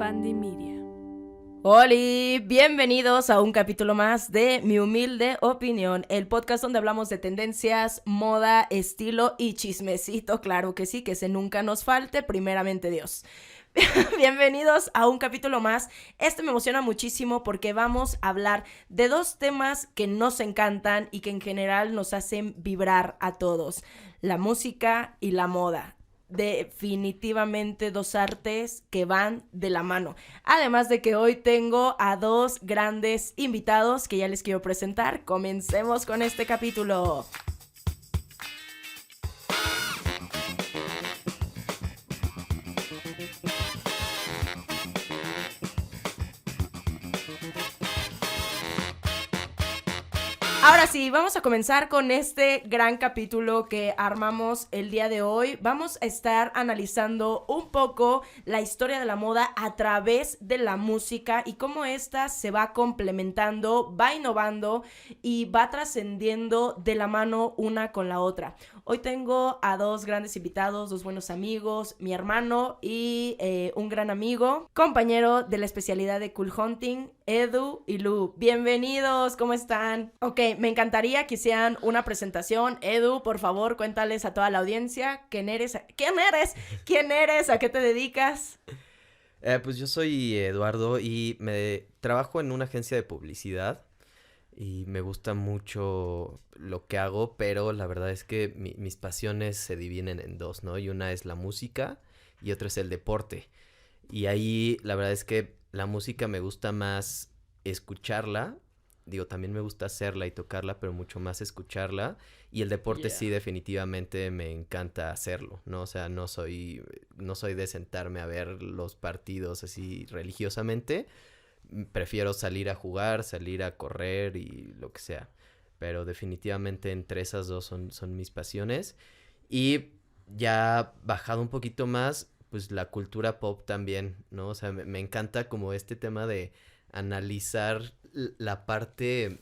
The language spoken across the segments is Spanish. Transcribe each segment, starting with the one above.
Bandimedia. ¡Holi! Bienvenidos a un capítulo más de Mi Humilde Opinión, el podcast donde hablamos de tendencias, moda, estilo y chismecito, claro que sí, que ese nunca nos falte, primeramente Dios. Bienvenidos a un capítulo más. Me emociona muchísimo porque vamos a hablar de dos temas que nos encantan y que en general nos hacen vibrar a todos: la música y la moda. Definitivamente dos artes que van de la mano. Además de que hoy tengo a dos grandes invitados que ya les quiero presentar. Comencemos con este capítulo. Ahora sí, vamos a comenzar con este gran capítulo que armamos el día de hoy. Vamos a estar analizando un poco la historia de la moda a través de la música y cómo ésta se va complementando, va innovando y va trascendiendo de la mano una con la otra. Hoy tengo a dos grandes invitados, dos buenos amigos, mi hermano y un gran amigo, compañero de la especialidad de Cool Hunting, Edu y Lu. Bienvenidos, ¿cómo están? Ok, me encantaría que hicieran una presentación. Edu, por favor, cuéntales a toda la audiencia quién eres, a qué te dedicas. Pues yo soy Eduardo y trabajo en una agencia de publicidad y me gusta mucho lo que hago, pero la verdad es que mis pasiones se dividen en dos, ¿no? Y una es la música y otra es el deporte. Y ahí la verdad es que la música me gusta más escucharla. Digo, también me gusta hacerla y tocarla, pero mucho más escucharla. Y el deporte sí, definitivamente me encanta hacerlo, ¿no? O sea, no soy de sentarme a ver los partidos así religiosamente. Prefiero salir a jugar, salir a correr y lo que sea. Pero definitivamente entre esas dos son mis pasiones. Y ya bajado un poquito más, pues la cultura pop también, ¿no? O sea, me encanta como este tema de analizar la parte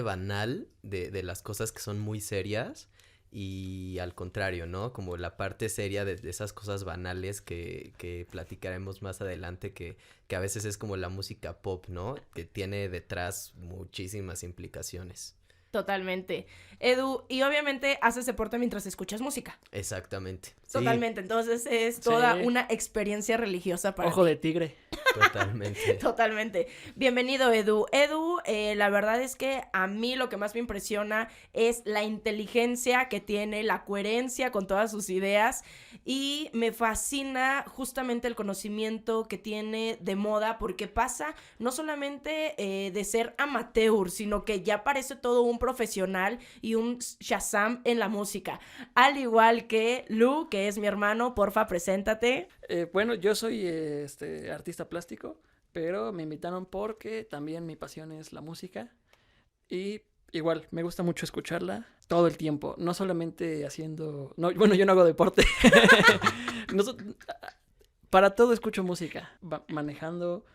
banal de las cosas que son muy serias y al contrario, ¿no? Como la parte seria de esas cosas banales que platicaremos más adelante, que a veces es como la música pop, ¿no? Que tiene detrás muchísimas implicaciones. Totalmente. Edu, y obviamente haces deporte mientras escuchas música. Exactamente. Totalmente, sí. Entonces es toda una experiencia religiosa para Ojo ti. de tigre. Totalmente. Totalmente. Bienvenido, Edu. Edu, la verdad es que a mí lo que más me impresiona es la inteligencia que tiene, la coherencia con todas sus ideas y me fascina justamente el conocimiento que tiene de moda porque pasa no solamente de ser amateur, sino que ya parece todo un profesional y un Shazam en la música. Al igual que Lu, que es mi hermano, porfa, preséntate. Bueno, yo soy artista plástico, pero me invitaron porque también mi pasión es la música y igual me gusta mucho escucharla todo el tiempo, no solamente haciendo... No, bueno, yo no hago deporte. Para todo escucho música, manejando,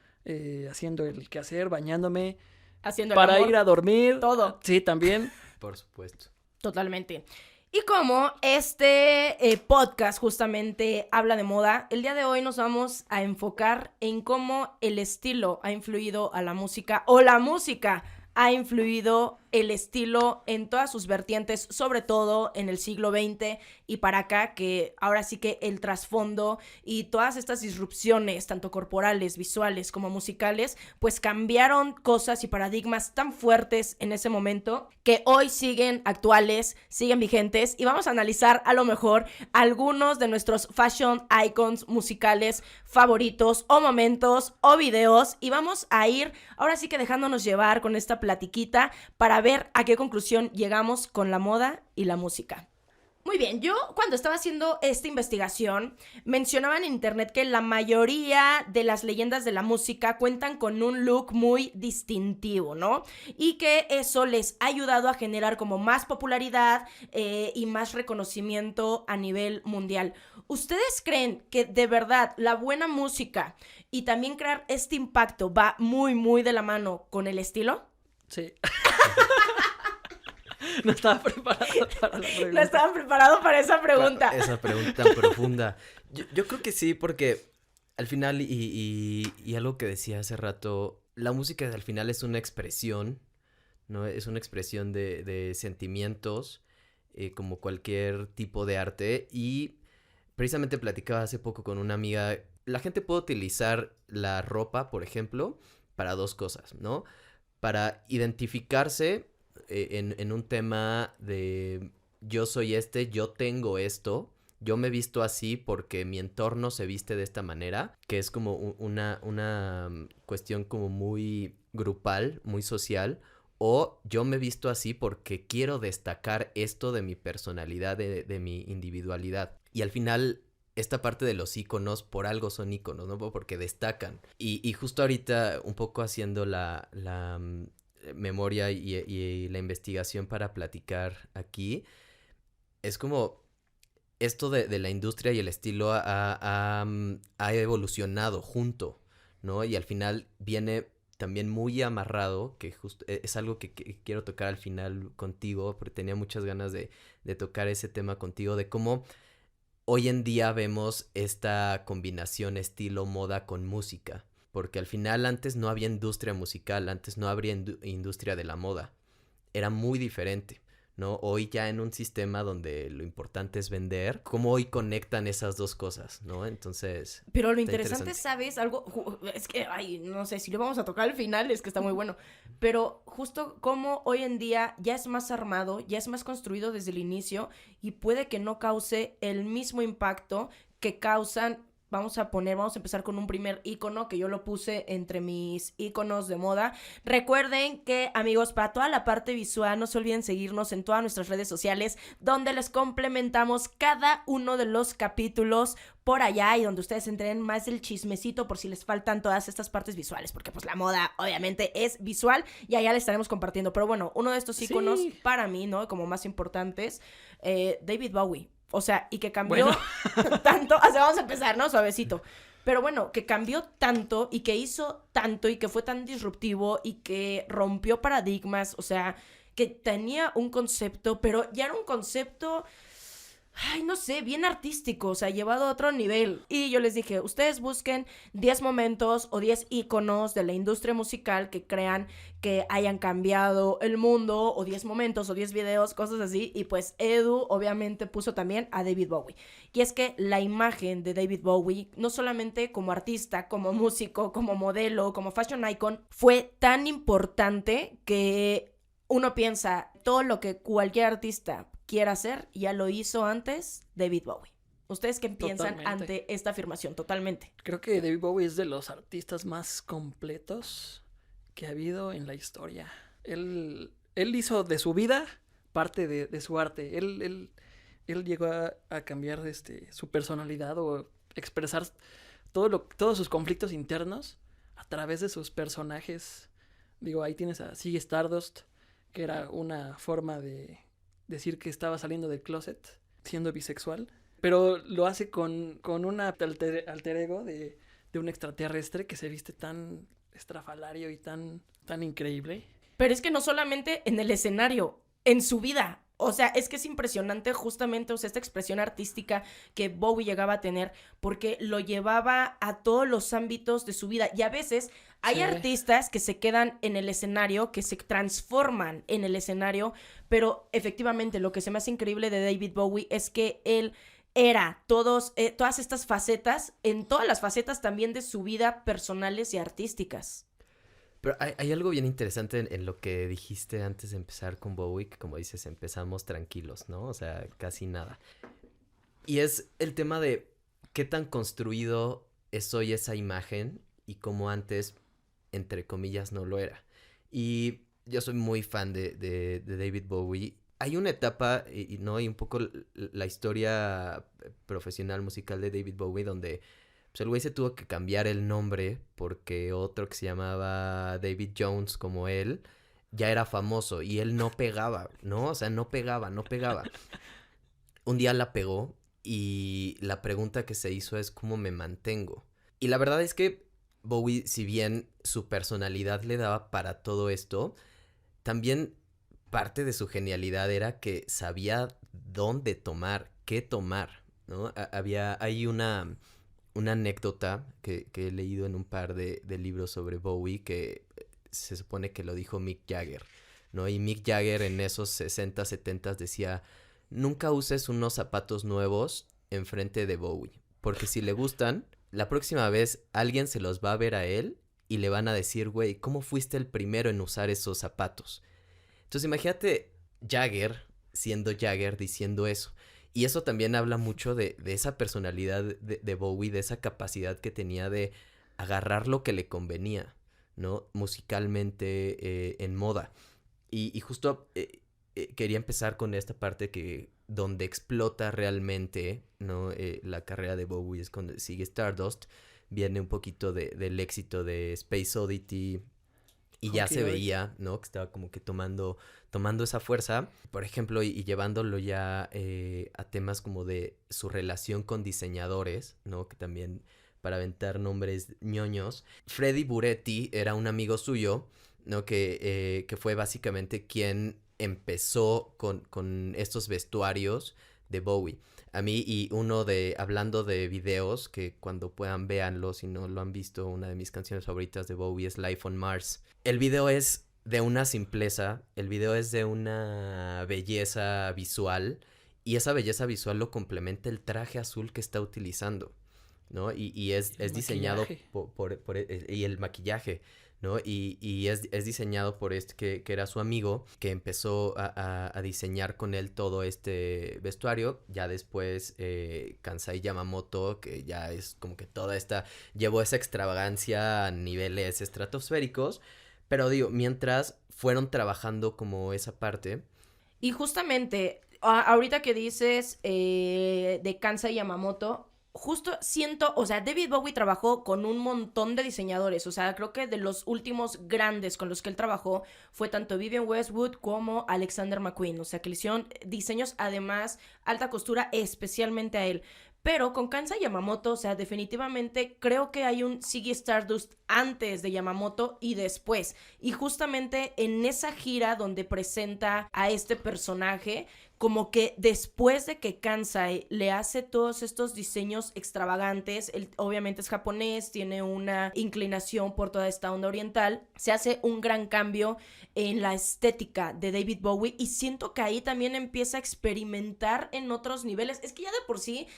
haciendo el quehacer, bañándome, Haciendo el para amor, ir a dormir. todo. Sí, también. Por supuesto. Totalmente. Y como este podcast justamente habla de moda, el día de hoy nos vamos a enfocar en cómo el estilo ha influido a la música o la música ha influido el estilo en todas sus vertientes, sobre todo en el siglo XX y para acá, que ahora sí que el trasfondo y todas estas disrupciones, tanto corporales, visuales como musicales, pues cambiaron cosas y paradigmas tan fuertes en ese momento que hoy siguen actuales, siguen vigentes y vamos a analizar a lo mejor algunos de nuestros fashion icons musicales favoritos o momentos o videos y vamos a ir ahora sí que dejándonos llevar con esta platiquita para ver a qué conclusión llegamos con la moda y la música. Muy bien, yo cuando estaba haciendo esta investigación mencionaba en internet que la mayoría de las leyendas de la música cuentan con un look muy distintivo, ¿no? Y que eso les ha ayudado a generar como más popularidad y más reconocimiento a nivel mundial. ¿Ustedes creen que de verdad la buena música y también crear este impacto va muy, muy de la mano con el estilo? Sí. No estaba preparado para la pregunta. No estaban preparados para esa pregunta. Esa pregunta tan profunda. Yo creo que sí, porque al final, y algo que decía hace rato, la música al final es una expresión, ¿no? Es una expresión de sentimientos, como cualquier tipo de arte. Y precisamente platicaba hace poco con una amiga, la gente puede utilizar la ropa, por ejemplo, para dos cosas, ¿no? Para identificarse en un tema de yo soy yo tengo esto, yo me visto así porque mi entorno se viste de esta manera, que es como una cuestión como muy grupal, muy social, o yo me visto así porque quiero destacar esto de mi personalidad, de mi individualidad. Y al final, esta parte de los íconos, por algo son íconos, ¿no? Porque destacan. Y justo ahorita, un poco haciendo la memoria y la investigación para platicar aquí, es como esto de la industria y el estilo ha evolucionado junto, ¿no? Y al final viene también muy amarrado, que justo es algo que quiero tocar al final contigo, porque tenía muchas ganas de tocar ese tema contigo, de cómo hoy en día vemos esta combinación estilo moda con música, porque al final antes no había industria musical, antes no habría industria de la moda, era muy diferente, ¿no? Hoy ya en un sistema donde lo importante es vender, ¿cómo hoy conectan esas dos cosas, ¿no? Entonces, pero lo interesante, ¿sabes? Algo, es que, ay, no sé, si lo vamos a tocar al final, es que está muy bueno, pero justo como hoy en día ya es más armado, ya es más construido desde el inicio y puede que no cause el mismo impacto que causan. Vamos a empezar con un primer icono que yo lo puse entre mis iconos de moda. Recuerden que, amigos, para toda la parte visual, no se olviden seguirnos en todas nuestras redes sociales, donde les complementamos cada uno de los capítulos por allá y donde ustedes entren más del chismecito por si les faltan todas estas partes visuales, porque pues la moda obviamente es visual y allá les estaremos compartiendo. Pero bueno, uno de estos iconos para mí, ¿no? Como más importantes, David Bowie. O sea, y que cambió tanto, o sea, vamos a empezar, ¿no? Suavecito. Pero bueno, que cambió tanto y que hizo tanto y que fue tan disruptivo y que rompió paradigmas, o sea, que tenía un concepto, pero ya era un concepto, ay, no sé, bien artístico, o sea, llevado a otro nivel. Y yo les dije, ustedes busquen 10 momentos o 10 íconos de la industria musical que crean que hayan cambiado el mundo, o 10 momentos o 10 videos, cosas así. Y pues Edu obviamente puso también a David Bowie. Y es que la imagen de David Bowie, no solamente como artista, como músico, como modelo, como fashion icon, fue tan importante que uno piensa, todo lo que cualquier artista quiera hacer, ya lo hizo antes David Bowie. ¿Ustedes qué piensan ante esta afirmación? Totalmente. Creo que David Bowie es de los artistas más completos que ha habido en la historia. Él hizo de su vida parte de su arte. Él llegó a cambiar su personalidad o expresar todos sus conflictos internos a través de sus personajes. Digo, ahí tienes a Ziggy Stardust, que era una forma de decir que estaba saliendo del closet, siendo bisexual, pero lo hace con un alter ego de un extraterrestre que se viste tan estrafalario y tan increíble. Pero es que no solamente en el escenario, en su vida. O sea, es que es impresionante justamente, o sea, esta expresión artística que Bowie llegaba a tener, porque lo llevaba a todos los ámbitos de su vida. Y a veces hay artistas que se quedan en el escenario, que se transforman en el escenario, pero efectivamente lo que se me hace increíble de David Bowie es que él era todas estas facetas, en todas las facetas también de su vida personales y artísticas. Pero hay algo bien interesante en lo que dijiste antes de empezar con Bowie, que como dices, empezamos tranquilos, ¿no? O sea, casi nada. Y es el tema de qué tan construido es hoy esa imagen y cómo antes, entre comillas, no lo era. Y yo soy muy fan de David Bowie. Hay una etapa, ¿no? Y un poco la historia profesional musical de David Bowie donde pues el güey se tuvo que cambiar el nombre porque otro que se llamaba David Jones como él ya era famoso y él no pegaba, ¿no? O sea, no pegaba. Un día la pegó y la pregunta que se hizo es ¿cómo me mantengo? Y la verdad es que Bowie, si bien su personalidad le daba para todo esto, también parte de su genialidad era que sabía dónde tomar, qué tomar, ¿no? Hay una anécdota que he leído en un par de libros sobre Bowie que se supone que lo dijo Mick Jagger, ¿no? Y Mick Jagger en esos 60, 70 decía, nunca uses unos zapatos nuevos enfrente de Bowie, porque si le gustan, la próxima vez alguien se los va a ver a él y le van a decir, güey, ¿cómo fuiste el primero en usar esos zapatos? Entonces imagínate Jagger siendo Jagger diciendo eso. Y eso también habla mucho de esa personalidad de Bowie, de esa capacidad que tenía de agarrar lo que le convenía, ¿no? Musicalmente, en moda. Y justo quería empezar con esta parte que donde explota realmente, ¿no? La carrera de Bowie es cuando sigue Stardust. Viene un poquito del éxito de Space Oddity. Y ya se veía, ¿no? Que estaba como que tomando esa fuerza, por ejemplo, y llevándolo ya a temas como de su relación con diseñadores, ¿no? Que también, para aventar nombres ñoños, Freddie Buretti era un amigo suyo, ¿no? Que fue básicamente quien empezó con estos vestuarios de Bowie. A mí, y hablando de videos, que cuando puedan véanlo, si no lo han visto, una de mis canciones favoritas de Bowie es Life on Mars. El video es de una simpleza, el video es de una belleza visual, y esa belleza visual lo complementa el traje azul que está utilizando, ¿no? Y es diseñado y el maquillaje, ¿no? Y es diseñado por que era su amigo, que empezó a diseñar con él todo este vestuario. Ya después Kansai Yamamoto, que ya es como que llevó esa extravagancia a niveles estratosféricos. Pero digo, mientras fueron trabajando como esa parte. Y justamente, ahorita que dices de Kansai Yamamoto, justo siento, o sea, David Bowie trabajó con un montón de diseñadores, o sea, creo que de los últimos grandes con los que él trabajó fue tanto Vivienne Westwood como Alexander McQueen, o sea, que le hicieron diseños, además, alta costura, especialmente a él. Pero con Kansai Yamamoto, o sea, definitivamente creo que hay un Ziggy Stardust antes de Yamamoto y después. Y justamente en esa gira donde presenta a este personaje, como que después de que Kansai le hace todos estos diseños extravagantes, él obviamente es japonés, tiene una inclinación por toda esta onda oriental, se hace un gran cambio en la estética de David Bowie y siento que ahí también empieza a experimentar en otros niveles. Es que ya de por sí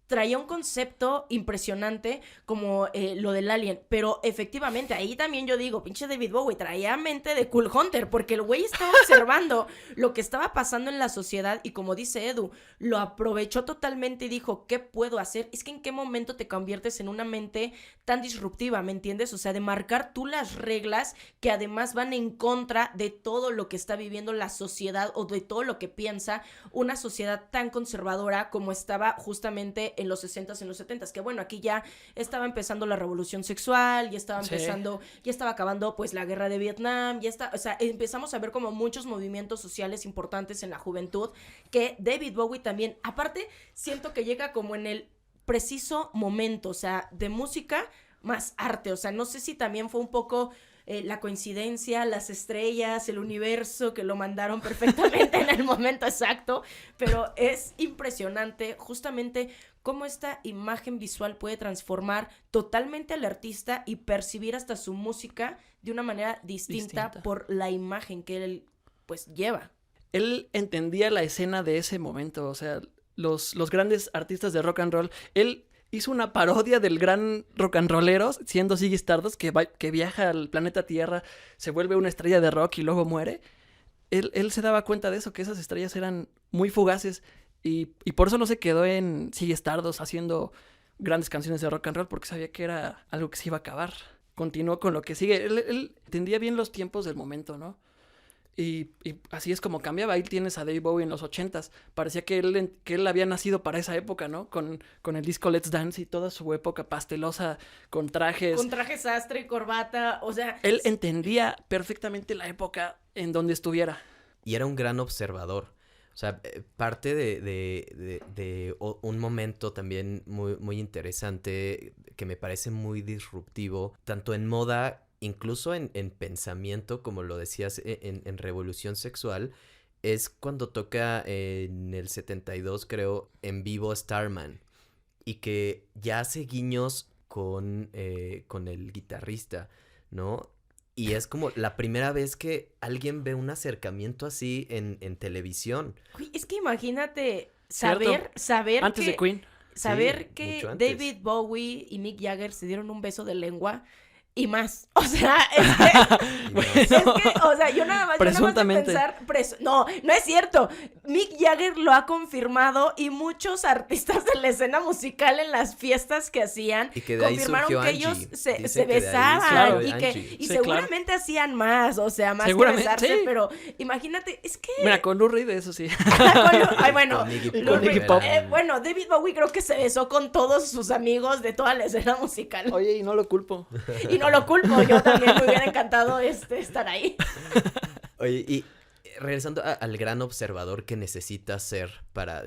traía un concepto impresionante como lo del Alien, pero efectivamente ahí también yo digo, pinche David Bowie traía mente de Cool Hunter, porque el güey estaba observando lo que estaba pasando en la sociedad y como dice Edu, lo aprovechó totalmente y dijo, ¿qué puedo hacer? Es que en qué momento te conviertes en una mente tan disruptiva, ¿me entiendes? O sea, de marcar tú las reglas que además van en contra de todo lo que está viviendo la sociedad o de todo lo que piensa una sociedad tan conservadora como estaba justamente en los 60s, en los 70s, que bueno, aquí ya estaba empezando la revolución sexual, ya estaba empezando, ya estaba acabando pues la guerra de Vietnam, o sea, empezamos a ver como muchos movimientos sociales importantes en la juventud, que David Bowie también, aparte, siento que llega como en el preciso momento, o sea, de música más arte, o sea, no sé si también fue un poco la coincidencia, las estrellas, el universo que lo mandaron perfectamente en el momento exacto, pero es impresionante justamente cómo esta imagen visual puede transformar totalmente al artista y percibir hasta su música de una manera distinta. Por la imagen que él pues lleva. Él entendía la escena de ese momento, o sea, los grandes artistas de rock and roll, él hizo una parodia del gran rock and rollero, siendo Ziggy Stardust, que viaja al planeta Tierra, se vuelve una estrella de rock y luego muere. Él se daba cuenta de eso, que esas estrellas eran muy fugaces, y por eso no se quedó en Ziggy Stardust haciendo grandes canciones de rock and roll, porque sabía que era algo que se iba a acabar. Continuó con lo que sigue. Él entendía bien los tiempos del momento, ¿no? Y así es como cambiaba. Ahí tienes a David Bowie en los 80s. Parecía que él había nacido para esa época, ¿no? Con el disco Let's Dance y toda su época pastelosa, con trajes. Con trajes sastre y corbata, o sea... Él entendía perfectamente la época en donde estuviera. Y era un gran observador. O sea, parte de un momento también muy, muy interesante que me parece muy disruptivo, tanto en moda, incluso en pensamiento, como lo decías, en revolución sexual, es cuando toca en el 72, creo, en vivo Starman, y que ya hace guiños con el guitarrista, ¿no? Y es como la primera vez que alguien ve un acercamiento así en televisión. Uy, es que imagínate Cierto. saber Antes de que Queen. saber Sí, que mucho antes. David Bowie y Mick Jagger se dieron un beso de lengua y más. O sea, es que Y Bueno. más. es que, o sea, yo nada más de Presuntamente. pensar, no, no es cierto. Mick Jagger lo ha confirmado y muchos artistas de la escena musical en las fiestas que hacían Y que de ahí confirmaron surgió que Angie. ellos se Dicen que de ahí besaban surgió y que Angie. y Sí, seguramente hacían más, o sea, más que Seguramente, besarse, sí. pero imagínate, es que Mira, con Lou Reed, eso sí. ay, bueno, Con Iggy Lou Pop Reed, eran- bueno, David Bowie creo que se besó con todos sus amigos de toda la escena musical. Oye, y no lo culpo. Y no lo culpo, yo también me hubiera encantado estar ahí. Oye, y regresando al gran observador que necesitas ser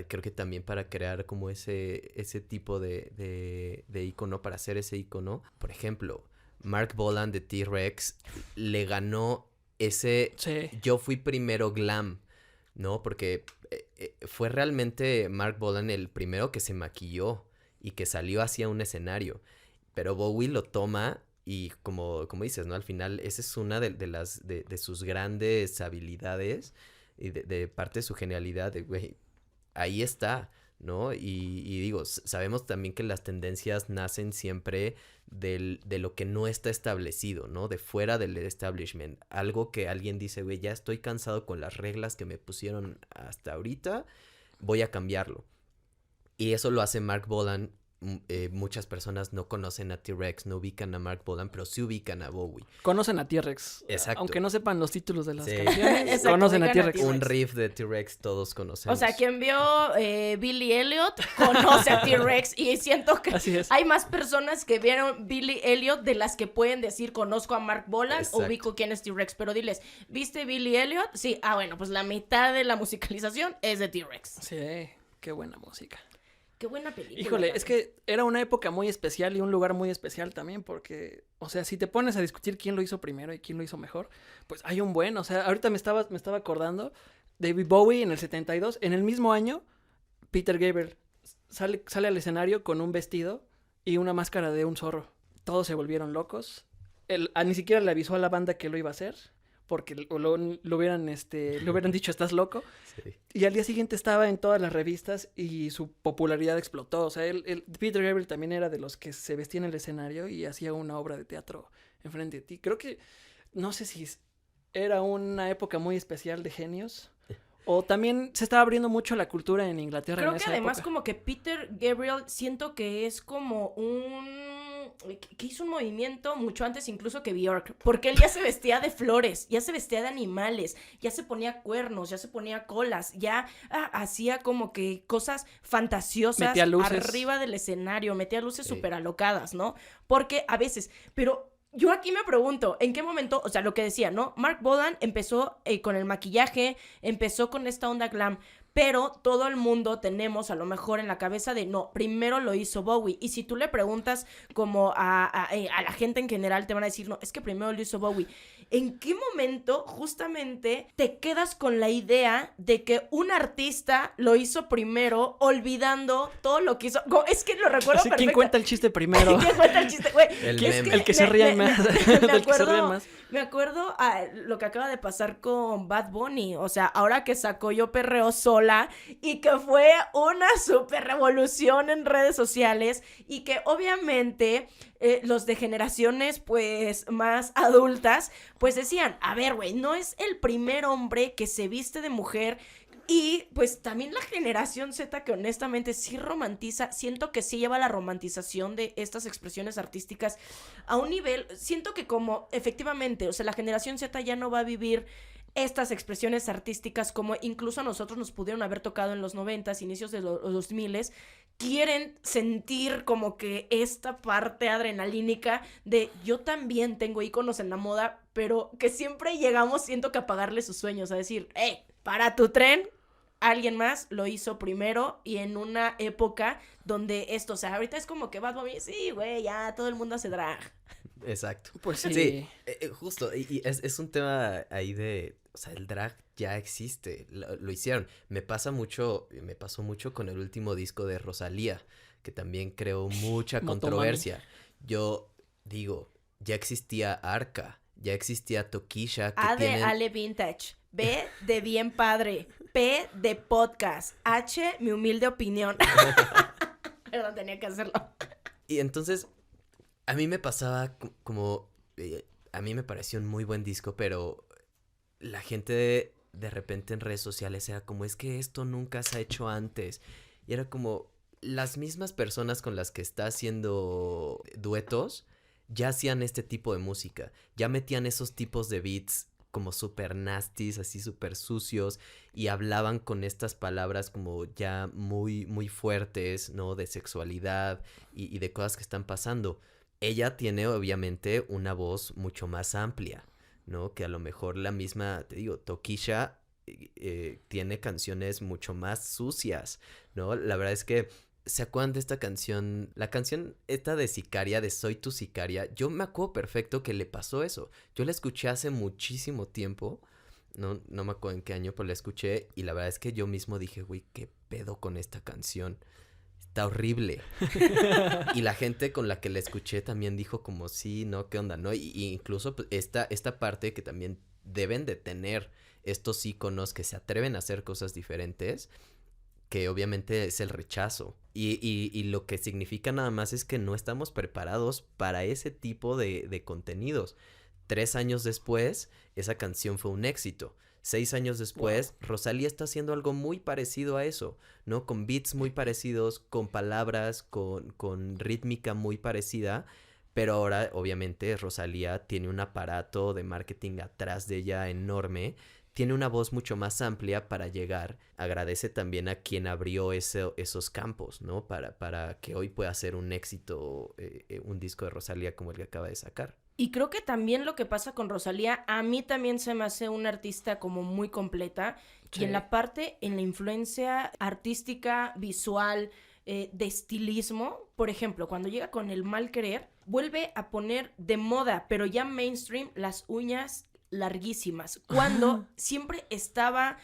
creo que también para crear como ese tipo de ícono, para hacer ese ícono. Por ejemplo, Mark Bolan de T-Rex le ganó ese Sí. yo fui primero glam, ¿no? Porque fue realmente Mark Bolan el primero que se maquilló y que salió hacia un escenario. Pero Bowie lo toma y como dices, ¿no? Al final esa es una de sus grandes habilidades y de parte de su genialidad, de, güey, ahí está, ¿no? Y digo, sabemos también que las tendencias nacen siempre de lo que no está establecido, ¿no? De fuera del establishment. Algo que alguien dice, güey, ya estoy cansado con las reglas que me pusieron hasta ahorita, voy a cambiarlo. Y eso lo hace Mark Bolan. Muchas personas no conocen a T-Rex, no ubican a Mark Bolan, pero sí ubican a Bowie. Conocen a T-Rex. Exacto. Aunque no sepan los títulos de las Sí. canciones, Exacto, conocen a ubican a T-Rex. T-Rex. Un riff de T-Rex todos conocemos. O sea, quien vio Billy Elliot conoce a T-Rex y siento que Así es. hay más personas que vieron Billy Elliot de las que pueden decir conozco a Mark Bolan Exacto. o ubico quién es T-Rex, pero diles, ¿viste Billy Elliot? Sí, bueno, pues la mitad de la musicalización es de T-Rex. Sí, qué buena música. Qué buena película. Híjole, también. es que era una época muy especial y un lugar muy especial también porque, o sea, si te pones a discutir quién lo hizo primero y quién lo hizo mejor, pues hay un buen, o sea, ahorita me estaba acordando, David Bowie en el 72, en el mismo año, Peter Gabriel sale al escenario con un vestido y una máscara de un zorro. Todos se volvieron locos. Ni siquiera le avisó a la banda que lo iba a hacer, porque lo hubieran dicho, estás loco. Sí. Y al día siguiente estaba en todas las revistas y su popularidad explotó. O sea, Peter Gabriel también era de los que se vestía en el escenario y hacía una obra de teatro enfrente de ti. Creo que, no sé si era una época muy especial de genios o también se estaba abriendo mucho la cultura en Inglaterra Creo en que esa además época. como que Peter Gabriel siento que es como que hizo un movimiento mucho antes incluso que Björk, porque él ya se vestía de flores, ya se vestía de animales, ya se ponía cuernos, ya se ponía colas, ya hacía como que cosas fantasiosas Metía luces. arriba del escenario, metía luces Sí. súper alocadas, ¿no? Porque a veces, pero yo aquí me pregunto, ¿en qué momento, o sea, lo que decía, ¿no? Mark Bolan empezó con el maquillaje, empezó con esta onda glam, pero todo el mundo tenemos a lo mejor en la cabeza de, no, primero lo hizo Bowie. Y si tú le preguntas como a la gente en general, te van a decir, no, es que primero lo hizo Bowie. ¿En qué momento justamente te quedas con la idea de que un artista lo hizo primero, olvidando todo lo que hizo? Es que lo recuerdo Así, perfecto. ¿quién cuenta el chiste primero? ¿Quién cuenta el chiste? Güey, El es meme. El que se rían más. Del que se rían más. Me acuerdo lo que acaba de pasar con Bad Bunny. O sea, ahora que sacó Yo Perreo Sola y que fue una super revolución en redes sociales y que obviamente los de generaciones pues más adultas pues decían, a ver, güey, no es el primer hombre que se viste de mujer. Y pues también la generación Z que honestamente sí romantiza, siento que sí lleva la romantización de estas expresiones artísticas a un nivel, siento que como efectivamente, o sea, la generación Z ya no va a vivir estas expresiones artísticas como incluso a nosotros nos pudieron haber tocado en los 90s, inicios de los 2000s, quieren sentir como que esta parte adrenalínica de yo también tengo íconos en la moda, pero que siempre llegamos, siento que a apagarle sus sueños, a decir, para tu tren, alguien más lo hizo primero y en una época donde esto, o sea, ahorita es como que Bad Bunny, sí, güey, ya todo el mundo hace drag. Exacto. Pues sí. Sí, justo, y es un tema ahí de, o sea, el drag ya existe, lo hicieron. Me pasó mucho con el último disco de Rosalía, que también creó mucha Motomami. controversia. Yo digo, ya existía Arca, ya existía Tokisha, que A de tienen... Ale Vintage. B de bien padre. P de podcast. H, mi humilde opinión. Perdón, tenía que hacerlo. Y entonces, a mí me pasaba como... a mí me pareció un muy buen disco, pero la gente de repente en redes sociales era como, es que esto nunca se ha hecho antes. Y era como, las mismas personas con las que está haciendo duetos ya hacían este tipo de música. Ya metían esos tipos de beats como súper nasties, así súper sucios, y hablaban con estas palabras como ya muy, muy fuertes, ¿no? De sexualidad y de cosas que están pasando. Ella tiene obviamente una voz mucho más amplia, ¿no? Que a lo mejor la misma, te digo, Tokisha tiene canciones mucho más sucias, ¿no? La verdad es que, ¿se acuerdan de esta canción? La canción esta de Sicaria, de Soy tu Sicaria, yo me acuerdo perfecto que le pasó eso. Yo la escuché hace muchísimo tiempo, no me acuerdo en qué año, pero la escuché y la verdad es que yo mismo dije, güey, ¿qué pedo con esta canción? Está horrible. Y la gente con la que la escuché también dijo como, sí, ¿no? ¿Qué onda? ¿No? Y incluso pues, esta parte que también deben de tener estos íconos que se atreven a hacer cosas diferentes, que obviamente es el rechazo. Y lo que significa nada más es que no estamos preparados para ese tipo de contenidos. 3 años después, esa canción fue un éxito. 6 años después, wow, Rosalía está haciendo algo muy parecido a eso, ¿no? Con beats muy parecidos, con palabras, con rítmica muy parecida, pero ahora, obviamente, Rosalía tiene un aparato de marketing atrás de ella enorme, tiene una voz mucho más amplia para llegar. Agradece también a quien abrió esos campos, ¿no? Para que hoy pueda ser un éxito, un disco de Rosalía como el que acaba de sacar. Y creo que también lo que pasa con Rosalía, a mí también se me hace una artista como muy completa. Sí. Y en la influencia artística, visual, de estilismo, por ejemplo, cuando llega con El Mal Querer, vuelve a poner de moda, pero ya mainstream, las uñas larguísimas, cuando siempre estaba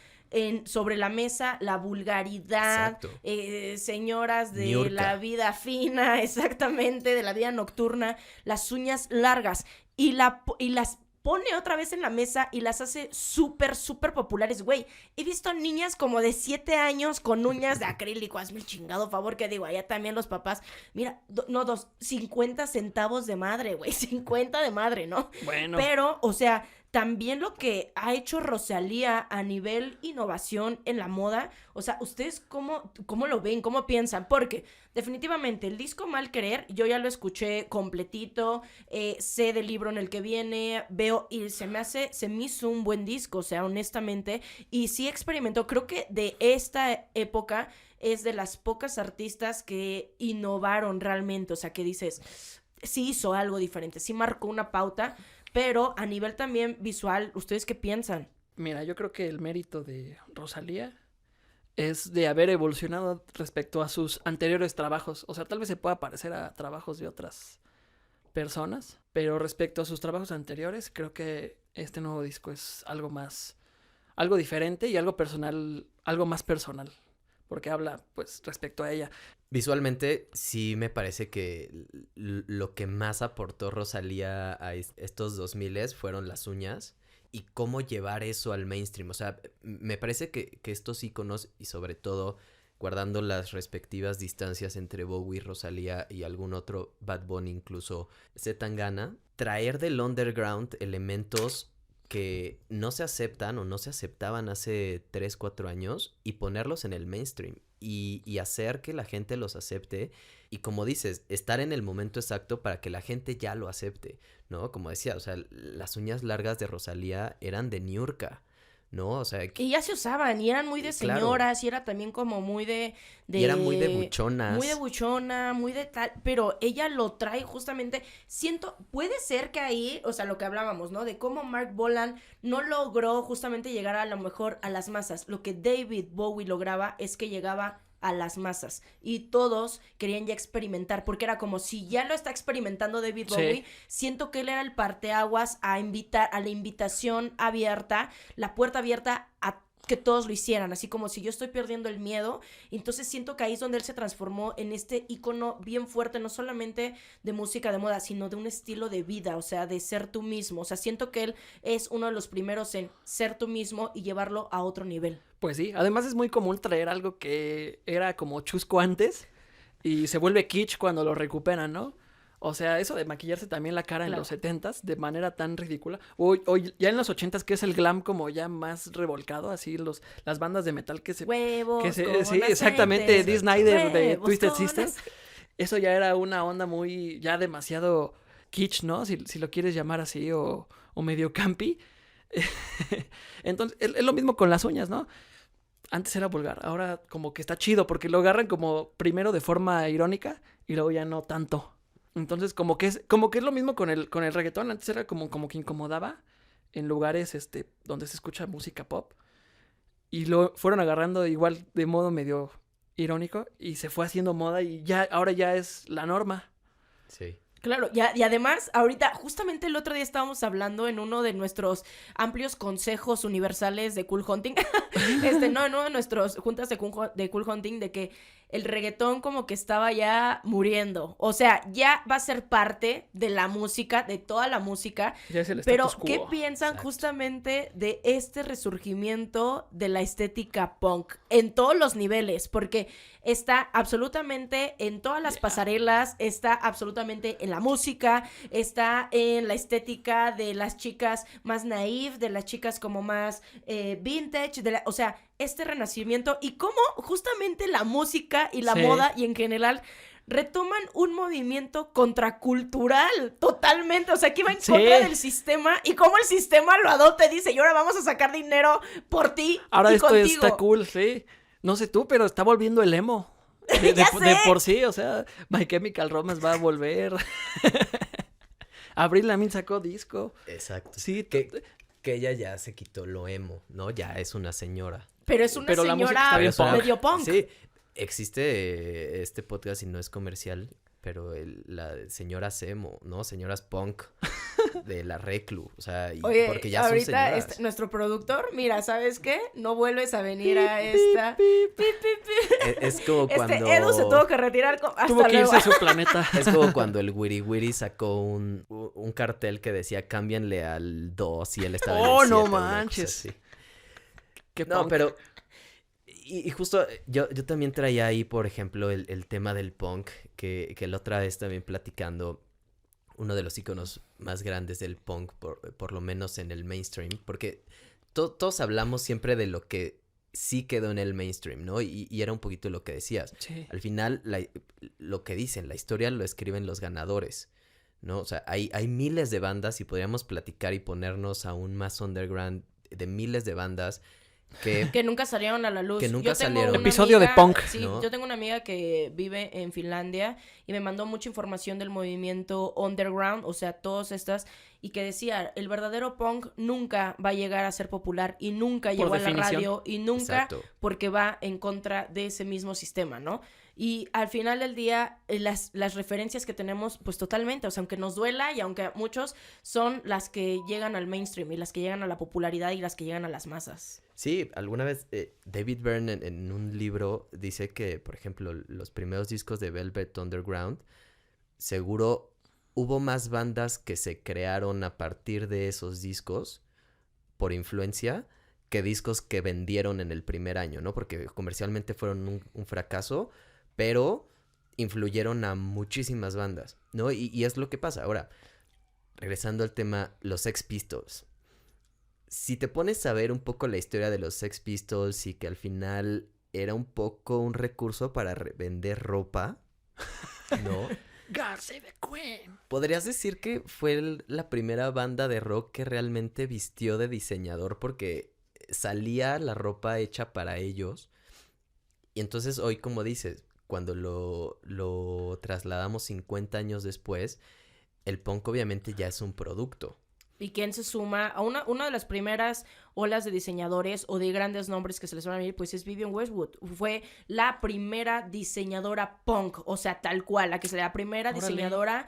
sobre la mesa la vulgaridad, señoras de Niurka, la vida fina, exactamente, de la vida nocturna, las uñas largas, y las pone otra vez en la mesa y las hace súper, súper populares. Güey, he visto niñas como de 7 años con uñas de acrílico, hazme el chingado favor, que digo, allá también los papás, mira, 50 centavos de madre, güey, 50 de madre, ¿no? Bueno. Pero, o sea, también lo que ha hecho Rosalía a nivel innovación en la moda, o sea, ¿ustedes cómo lo ven? ¿Cómo piensan? Porque definitivamente el disco Mal Querer, yo ya lo escuché completito, sé del libro en el que viene, veo y se me hizo un buen disco, o sea, honestamente, y sí experimentó, creo que de esta época es de las pocas artistas que innovaron realmente, o sea, que dices, sí hizo algo diferente, sí marcó una pauta. Pero a nivel también visual, ¿ustedes qué piensan? Mira, yo creo que el mérito de Rosalía es de haber evolucionado respecto a sus anteriores trabajos. O sea, tal vez se pueda parecer a trabajos de otras personas, pero respecto a sus trabajos anteriores, creo que este nuevo disco es algo diferente y algo personal, algo más personal, porque habla, pues, respecto a ella. Visualmente, sí me parece que lo que más aportó Rosalía a estos 2000s fueron las uñas y cómo llevar eso al mainstream. O sea, me parece que estos íconos, y sobre todo guardando las respectivas distancias entre Bowie, Rosalía y algún otro, Bad Bunny, incluso Zetangana, traer del underground elementos que no se aceptan o no se aceptaban hace 3, 4 años y ponerlos en el mainstream y hacer que la gente los acepte y, como dices, estar en el momento exacto para que la gente ya lo acepte, ¿no? Como decía, o sea, las uñas largas de Rosalía eran de Niurka, ¿no? O sea... Y ya se usaban, y eran muy de señoras, claro. Y era también como muy de... Y eran muy de buchonas. Muy de buchona, muy de tal, pero ella lo trae justamente, puede ser que ahí, o sea, lo que hablábamos, ¿no? De cómo Mark Bolan no logró justamente llegar a lo mejor a las masas. Lo que David Bowie lograba es que llegaba a las masas y todos querían ya experimentar, porque era como si ya lo está experimentando David Bowie, sí. Siento que él era el parteaguas a la invitación abierta, la puerta abierta a que todos lo hicieran, así como si yo estoy perdiendo el miedo. Entonces siento que ahí es donde él se transformó en este ícono bien fuerte, no solamente de música de moda, sino de un estilo de vida, o sea, de ser tú mismo. O sea, siento que él es uno de los primeros en ser tú mismo y llevarlo a otro nivel. Pues sí, además es muy común traer algo que era como chusco antes y se vuelve kitsch cuando lo recuperan, ¿no? O sea, eso de maquillarse también la cara en Claro. los 70s de manera tan ridícula. O ya en los 80s, que es el glam como ya más revolcado, así las bandas de metal Huevos que se con sí, exactamente, aceite. Dee Snider de Huevos Twisted con Sister. aceite. Eso ya era una onda muy, ya demasiado kitsch, ¿no? Si lo quieres llamar así, o medio campi. Entonces, es lo mismo con las uñas, ¿no? Antes era vulgar, ahora como que está chido, porque lo agarran como primero de forma irónica y luego ya no tanto. Entonces, como que es lo mismo con el reggaetón. Antes era como que incomodaba en lugares donde se escucha música pop. Y lo fueron agarrando igual de modo medio irónico y se fue haciendo moda y ya ahora ya es la norma. Sí. Claro, y además, ahorita, justamente el otro día estábamos hablando en uno de nuestros amplios consejos universales de Cool Hunting, no, en uno de nuestros juntas de Cool Hunting, de que el reggaetón como que estaba ya muriendo. O sea, ya va a ser parte de la música, de toda la música. Ya es el Pero, status quo. ¿qué piensan Exacto. justamente de este resurgimiento de la estética punk en todos los niveles? Porque está absolutamente en todas las pasarelas, está absolutamente en la música, está en la estética de las chicas más naif, de las chicas como más vintage, o sea, este renacimiento y cómo justamente la música y la Sí. moda y en general retoman un movimiento contracultural totalmente, o sea, que iba en Sí. contra del sistema y cómo el sistema lo adopta y dice, y ahora vamos a sacar dinero por ti Ahora y esto contigo. está cool, sí. No sé tú, pero está volviendo el emo. ¡Ya De sé! por sí, o sea, My Chemical Romance va a volver. Avril Lavigne sacó disco. Exacto. Sí, Que ella ya se quitó lo emo, ¿no? Ya es una señora. Pero es una Pero la música señora está bien punk. medio punk. Sí, existe este podcast y no es comercial, pero la señora emo, ¿no? Señoras punk de la Reclu, o sea, Oye, porque ya son ahorita señoras. nuestro productor, mira, ¿sabes qué? No vuelves a venir a esta... Es como cuando... Edu se tuvo que retirar. Hasta tuvo que luego. irse a su planeta. Es como cuando el Wiri Wiri sacó un cartel que decía cámbianle al 2 y él estaba en el Oh, no 7, una cosa manches. así. Qué No, punk. pero... Y justo yo también traía ahí, por ejemplo, el tema del punk, que la otra vez también platicando, uno de los iconos más grandes del punk, por lo menos en el mainstream, porque todos hablamos siempre de lo que sí quedó en el mainstream, ¿no? Y era un poquito lo que decías. Sí. Al final, lo que dicen, la historia lo escriben los ganadores, ¿no? O sea, hay miles de bandas y podríamos platicar y ponernos aún más underground de miles de bandas Que nunca salieron a la luz. Que nunca Yo tengo salieron. una Episodio de amiga- punk. Sí, ¿No? yo tengo una amiga que vive en Finlandia y me mandó mucha información del movimiento underground, o sea, todas estas, y que decía, el verdadero punk nunca va a llegar a ser popular y nunca Por llegó a la definición. radio y nunca Exacto. porque va en contra de ese mismo sistema, ¿no? Y al final del día, las referencias que tenemos, pues totalmente, o sea, aunque nos duela y aunque muchos son las que llegan al mainstream y las que llegan a la popularidad y las que llegan a las masas. Sí, alguna vez David Byrne en un libro dice que, por ejemplo, los primeros discos de Velvet Underground, seguro hubo más bandas que se crearon a partir de esos discos por influencia que discos que vendieron en el primer año, ¿no? Porque comercialmente fueron un fracaso, pero influyeron a muchísimas bandas, ¿no? Y es lo que pasa. Ahora, regresando al tema, los Sex Pistols. Si te pones a ver un poco la historia de los Sex Pistols y que al final era un poco un recurso para vender ropa, ¿no? God save the Queen. Podrías decir que fue la primera banda de rock que realmente vistió de diseñador porque salía la ropa hecha para ellos. Y entonces hoy, como dices, cuando lo trasladamos 50 años después, el punk obviamente ya es un producto. ¿Y quién se suma? A una de las primeras olas de diseñadores o de grandes nombres que se les van a venir, pues es Vivienne Westwood. Fue la primera diseñadora punk, o sea, tal cual, la primera Órale. diseñadora,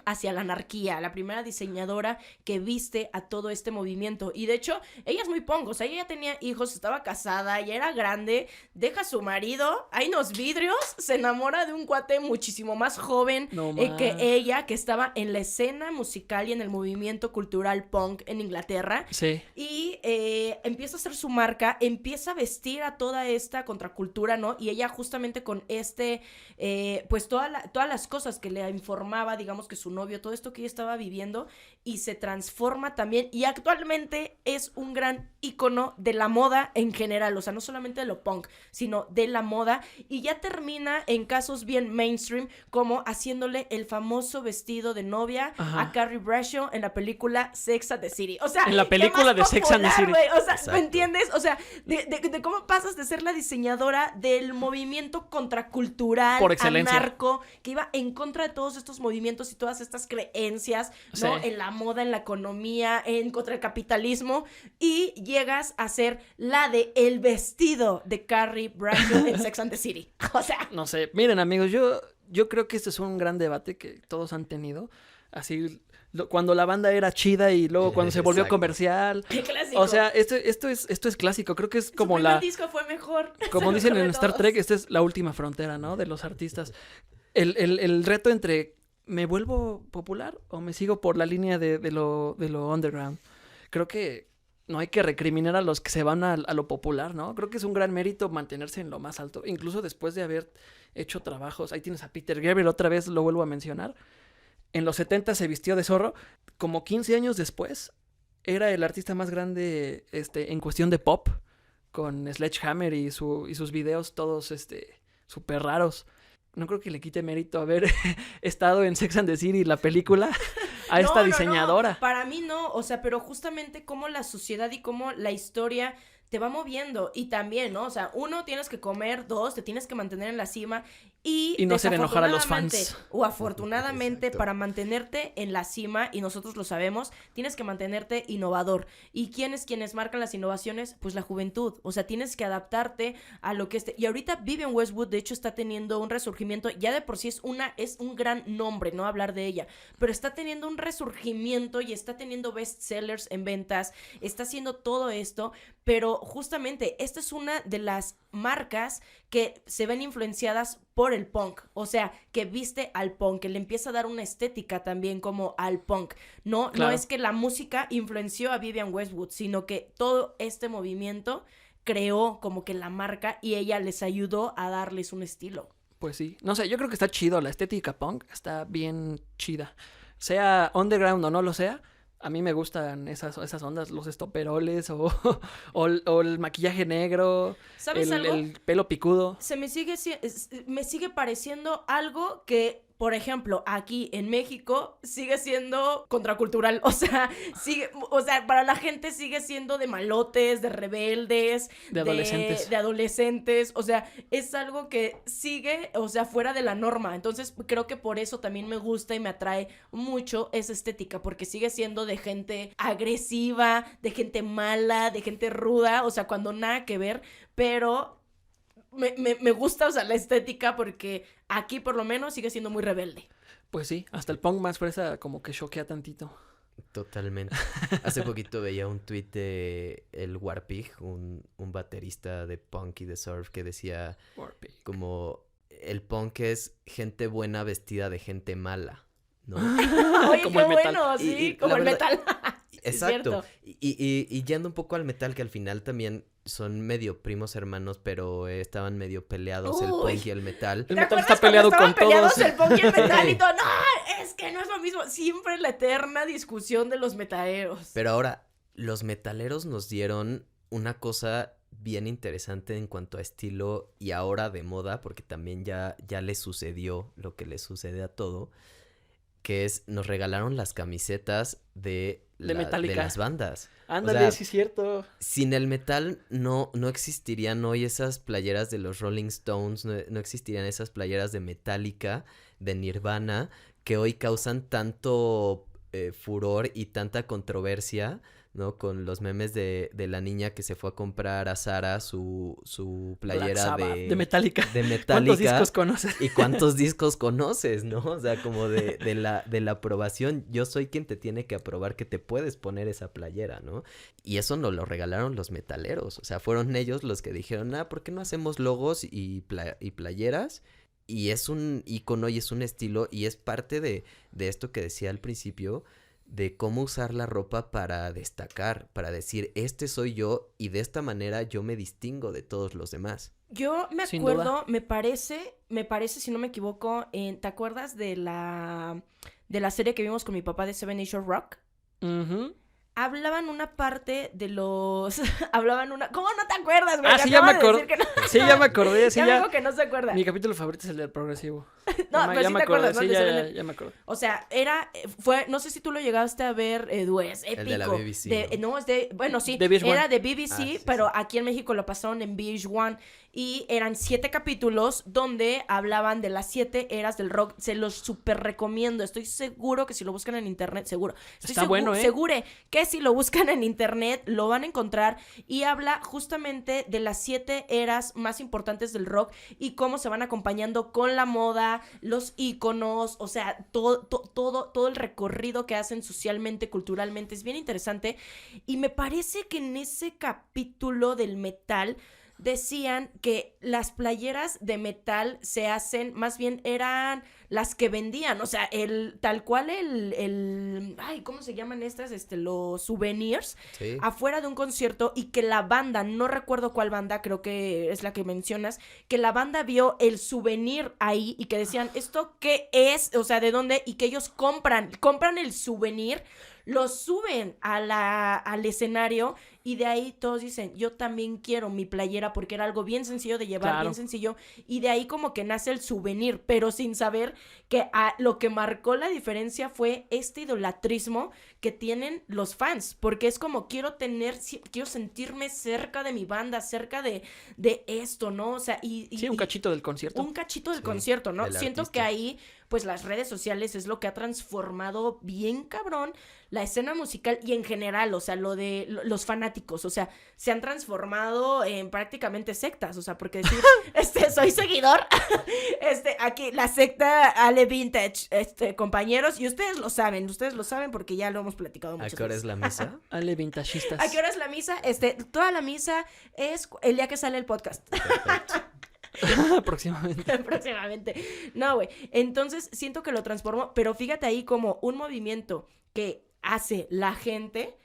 hacia la anarquía, la primera diseñadora que viste a todo este movimiento. Y de hecho, ella es muy punk, o sea, ella ya tenía hijos, estaba casada, ya era grande, deja a su marido, hay unos vidrios, se enamora de un cuate muchísimo más joven que ella, que estaba en la escena musical y en el movimiento cultural punk en Inglaterra. Sí. Y empieza a hacer su marca, empieza a vestir a toda esta contracultura, ¿no? Y ella justamente con pues todas las cosas que le informaba, digamos que su novio, todo esto que ella estaba viviendo, y se transforma también, y actualmente es un gran ícono de la moda en general, o sea, no solamente de lo punk, sino de la moda, y ya termina en casos bien mainstream, como haciéndole el famoso vestido de novia a Carrie Bradshaw en la película Sex and the City. O sea, en la película de Sex and the City. O sea, Exacto. ¿me entiendes? O sea, de cómo pasas de ser la diseñadora del movimiento contracultural, por excelencia, anarco, que iba en contra de todos estos movimientos y todas estas creencias, ¿no? Sí. En la moda, en la economía, en contra el capitalismo, y llegas a ser la de el vestido de Carrie Bradshaw en Sex and the City. O sea, no sé, miren amigos, yo creo que este es un gran debate que todos han tenido, así cuando la banda era chida y luego cuando se volvió Exacto. comercial. qué clásico. O sea, esto es clásico, creo que es como Su primer disco fue mejor. como Se dicen mejor en de Star todos. Trek, esta es la última frontera, ¿no? De los artistas. El reto entre ¿me vuelvo popular o me sigo por la línea de lo underground? Creo que no hay que recriminar a los que se van a lo popular, ¿no? Creo que es un gran mérito mantenerse en lo más alto, incluso después de haber hecho trabajos. Ahí tienes a Peter Gabriel, otra vez lo vuelvo a mencionar. En los 70 se vistió de zorro. Como 15 años después, era el artista más grande en cuestión de pop, con Sledgehammer y sus videos todos súper raros. No creo que le quite mérito haber estado en Sex and the City, la película, a esta diseñadora. No. Para mí no, o sea, pero justamente cómo la sociedad y cómo la historia te va moviendo. Y también, ¿no? O sea, uno, tienes que comer, dos, te tienes que mantener en la cima. Y no hacer enojar a los desafortunadamente, fans. O afortunadamente, Exacto. para mantenerte en la cima, y nosotros lo sabemos, tienes que mantenerte innovador. ¿Y quienes marcan las innovaciones? Pues la juventud. O sea, tienes que adaptarte a lo que Y ahorita Vivienne Westwood, de hecho, está teniendo un resurgimiento. Ya de por sí es un gran nombre, ¿no? Hablar de ella. Pero está teniendo un resurgimiento y está teniendo bestsellers en ventas. Está haciendo todo esto. Pero justamente, esta es una de las marcas que se ven influenciadas por el punk, o sea, que viste al punk, que le empieza a dar una estética también como al punk. No es que la música influenció a Vivienne Westwood, sino que todo este movimiento creó como que la marca y ella les ayudó a darles un estilo. Pues sí, no sé, yo creo que está chido, la estética punk está bien chida. Sea underground o no lo sea, a mí me gustan esas ondas, los estoperoles o el maquillaje negro, ¿Sabes algo? el pelo picudo. Me sigue pareciendo algo que, por ejemplo, aquí en México sigue siendo contracultural. O sea, para la gente sigue siendo de malotes, de rebeldes, De adolescentes. de adolescentes. O sea, es algo que sigue, o sea, fuera de la norma. Entonces, creo que por eso también me gusta y me atrae mucho esa estética, porque sigue siendo de gente agresiva, de gente mala, de gente ruda. O sea, cuando nada que ver, pero me gusta, o sea, la estética, porque aquí por lo menos sigue siendo muy rebelde. Pues sí, hasta el punk más fresa como que choquea tantito. Totalmente. Hace poquito veía un tuit de el Warpig, un baterista de punk y de surf, que decía como el punk es gente buena vestida de gente mala, ¿no? Oye, Como qué el metal. bueno, sí, Y como la el verdad- metal. Sí, es Exacto. cierto. Y yendo un poco al metal, que al final también son medio primos hermanos, pero estaban medio peleados el Uy. punk y el metal. El ¿Te metal acuerdas está peleado cuando con estaban peleados todos. el punk y el metal y todo? No, es que no es lo mismo. Siempre la eterna discusión de los metaleros. Pero ahora, los metaleros nos dieron una cosa bien interesante en cuanto a estilo y ahora de moda, porque también ya les sucedió lo que les sucede a todo, que es, nos regalaron las camisetas de Metallica. las bandas. Ándale, O sea, sí es cierto. Sin el metal no existirían hoy esas playeras de los Rolling Stones, no existirían esas playeras de Metallica, de Nirvana, que hoy causan tanto furor y tanta controversia, ¿no? Con los memes de la niña que se fue a comprar a Zara su playera de Metallica. de Metallica. ¿Cuántos discos conoces? ¿Y cuántos discos conoces, no? O sea, como de la aprobación. Yo soy quien te tiene que aprobar que te puedes poner esa playera, ¿no? Y eso nos lo regalaron los metaleros. O sea, fueron ellos los que dijeron, ¿por qué no hacemos logos y playeras? Y es un icono y es un estilo y es parte de esto que decía al principio, de cómo usar la ropa para destacar, para decir, este soy yo y de esta manera yo me distingo de todos los demás. Yo me Sin acuerdo, duda. me parece, si no me equivoco, ¿te acuerdas de la serie que vimos con mi papá de Seven Nation Rock? Ujú. Hablaban una parte de los... ¿Cómo no te acuerdas, güey? Ah, Te sí, ya acabo me de acordé. decir que no. Sí, ya me acordé. Sí, Ya me ya. dijo que no se acuerda. Mi capítulo favorito es el del progresivo. No, pero sí me te acordé. acuerdas, ¿no? Sí, De ya, Seven- ya me acordé. O sea, no sé si tú lo llegaste a ver, Edu, es épico. El de la BBC, ¿no? Es de, bueno, sí, De VH1. era de BBC, Sí, pero sí. aquí en México lo pasaron en VH1 y eran 7 capítulos donde hablaban de las 7 eras del rock. Se los súper recomiendo, estoy seguro que si lo buscan en internet, seguro. Está bueno, ¿eh? Segure que si lo buscan en internet lo van a encontrar y habla justamente de las 7 eras más importantes del rock y cómo se van acompañando con la moda, los íconos, o sea, todo el recorrido que hacen socialmente, culturalmente, es bien interesante. Y me parece que en ese capítulo del metal decían que las playeras de metal se hacen, más bien eran las que vendían, o sea, tal cual ay, ¿cómo se llaman estas? Los souvenirs Sí. afuera de un concierto y que la banda, no recuerdo cuál banda, creo que es la que mencionas, que la banda vio el souvenir ahí y que decían, ¿esto qué es? O sea, ¿de dónde? Y que ellos compran el souvenir, lo suben al escenario y de ahí todos dicen, yo también quiero mi playera porque era algo bien sencillo de llevar, Claro. bien sencillo, y de ahí como que nace el souvenir, pero sin saber que lo que marcó la diferencia fue este idolatrismo que tienen los fans, porque es como quiero sentirme cerca de mi banda, cerca de esto, ¿no? O sea, Sí, un cachito del concierto. un cachito del Sí, concierto, ¿no? del Siento artista. que ahí, pues las redes sociales es lo que ha transformado bien cabrón la escena musical y en general, o sea, lo de los fanáticos, o sea, se han transformado en prácticamente sectas, o sea, porque decir, soy seguidor, aquí la secta Ale Vintage, compañeros, y ustedes lo saben porque ya lo hemos platicado ¿A muchas qué hora es veces. la misa? Ale vintagistas. ¿A qué hora es la misa? Toda la misa es el día que sale el podcast. Perfecto. Próximamente. Próximamente. No, güey. Entonces, siento que lo transformó, pero fíjate ahí como un movimiento que hace la gente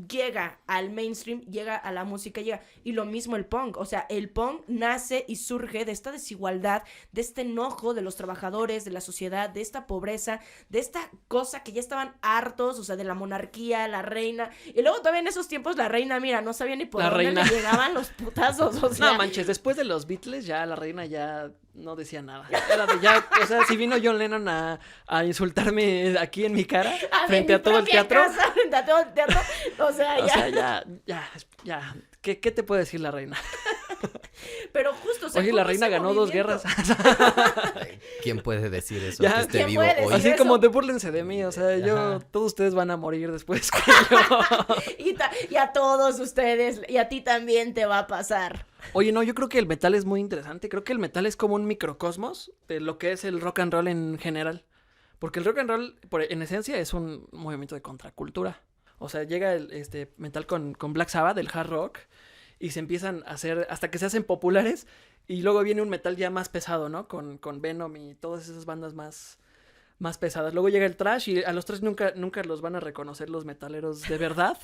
llega al mainstream, llega a la música, llega. Y lo mismo el punk. O sea, el punk nace y surge de esta desigualdad, de este enojo de los trabajadores, de la sociedad, de esta pobreza, de esta cosa que ya estaban hartos, o sea, de la monarquía, la reina. Y luego todavía en esos tiempos la reina, mira, no sabía ni por La dónde reina. le llegaban los putazos. O sea, No manches, después de los Beatles ya la reina ya no decía nada. Era de ya, o sea, si vino John Lennon a insultarme aquí en mi cara, frente mi a todo el propia teatro. casa, frente a todo el teatro. O sea, O ya. sea, ya. ¿Qué te puede decir la reina? Pero justo, o sea, Oye, la como reina ese ganó 2 movimiento. guerras. ¿Quién puede decir eso? Ya. Que esté ¿Quién vivo puede hoy. decir Así eso? como de búrlense de mí, o sea, Ajá. todos ustedes van a morir después que yo. Y a todos ustedes, y a ti también te va a pasar. Oye, no, yo creo que el metal es muy interesante. Creo que el metal es como un microcosmos de lo que es el rock and roll en general. Porque el rock and roll, en esencia, es un movimiento de contracultura. O sea, llega el metal con Black Sabbath, el hard rock, y se empiezan a hacer, hasta que se hacen populares, y luego viene un metal ya más pesado, ¿no? Con Venom y todas esas bandas más pesadas. Luego llega el thrash, y a los thrash nunca los van a reconocer los metaleros de verdad.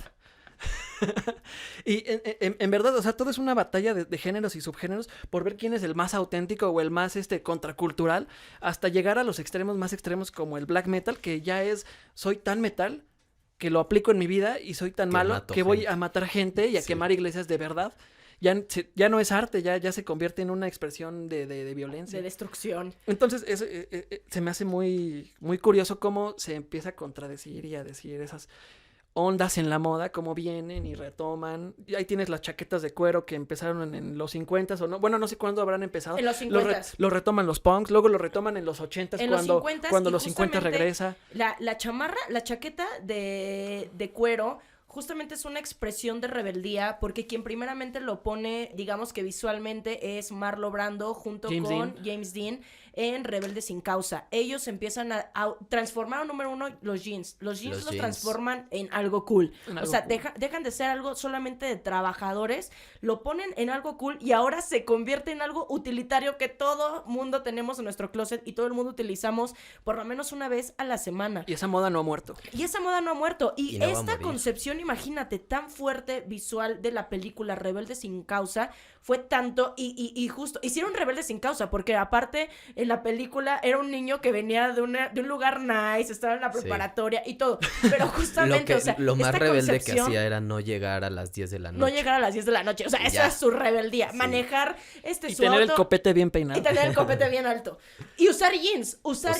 Y en verdad, o sea, todo es una batalla de géneros y subgéneros por ver quién es el más auténtico o el más contracultural, hasta llegar a los extremos más extremos como el black metal, que ya es, soy tan metal que lo aplico en mi vida y soy tan Que malo mato que voy gente. a matar gente y a Sí. quemar iglesias de verdad. Ya no es arte, ya se convierte en una expresión de violencia. De destrucción. Entonces, se me hace muy, muy curioso cómo se empieza a contradecir y a decir esas ondas en la moda, cómo vienen y retoman. Y ahí tienes las chaquetas de cuero que empezaron en los 50s o no. Bueno, no sé cuándo habrán empezado. En los 50s. Lo retoman los punks, luego lo retoman en los 80s En los cuando, 50s, cuando y los 50 justamente regresa. La chaqueta de cuero justamente es una expresión de rebeldía, porque quien primeramente lo pone, digamos que visualmente, es Marlon Brando junto con James Dean en Rebelde sin Causa. Ellos empiezan a transformar, número uno, los jeans. Los jeans los transforman en algo cool. O sea, dejan de ser algo solamente de trabajadores, lo ponen en algo cool y ahora se convierte en algo utilitario que todo mundo tenemos en nuestro closet y todo el mundo utilizamos por lo menos una vez a la semana. Y esa moda no ha muerto. Y no esta concepción, imagínate, tan fuerte visual de la película Rebelde sin Causa fue tanto y justo hicieron Rebelde sin Causa porque aparte en la película era un niño que venía de un lugar nice, estaba en la preparatoria y todo, pero justamente, lo más rebelde que hacía era no llegar a las 10 de la noche. No llegar a las 10 de la noche, o sea, esa es su rebeldía, manejar y su tener auto, el copete bien peinado. y tener el copete bien alto. Y usar jeans. O sea,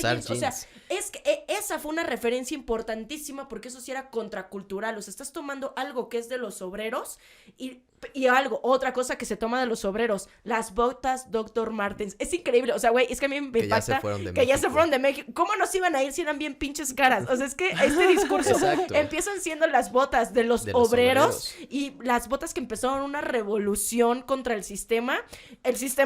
es que esa fue una referencia importantísima porque eso sí era contracultural. O sea, estás tomando algo que es de los obreros y otra cosa que se toma de los obreros, las botas Dr. Martens. Es increíble. O sea, güey, es que a mí me impacta que ya se fueron de México. ¿Cómo nos iban a ir si eran bien pinches caras? O sea, es que este discurso empiezan siendo las botas de los obreros y las botas que empezaron una revolución contra el sistema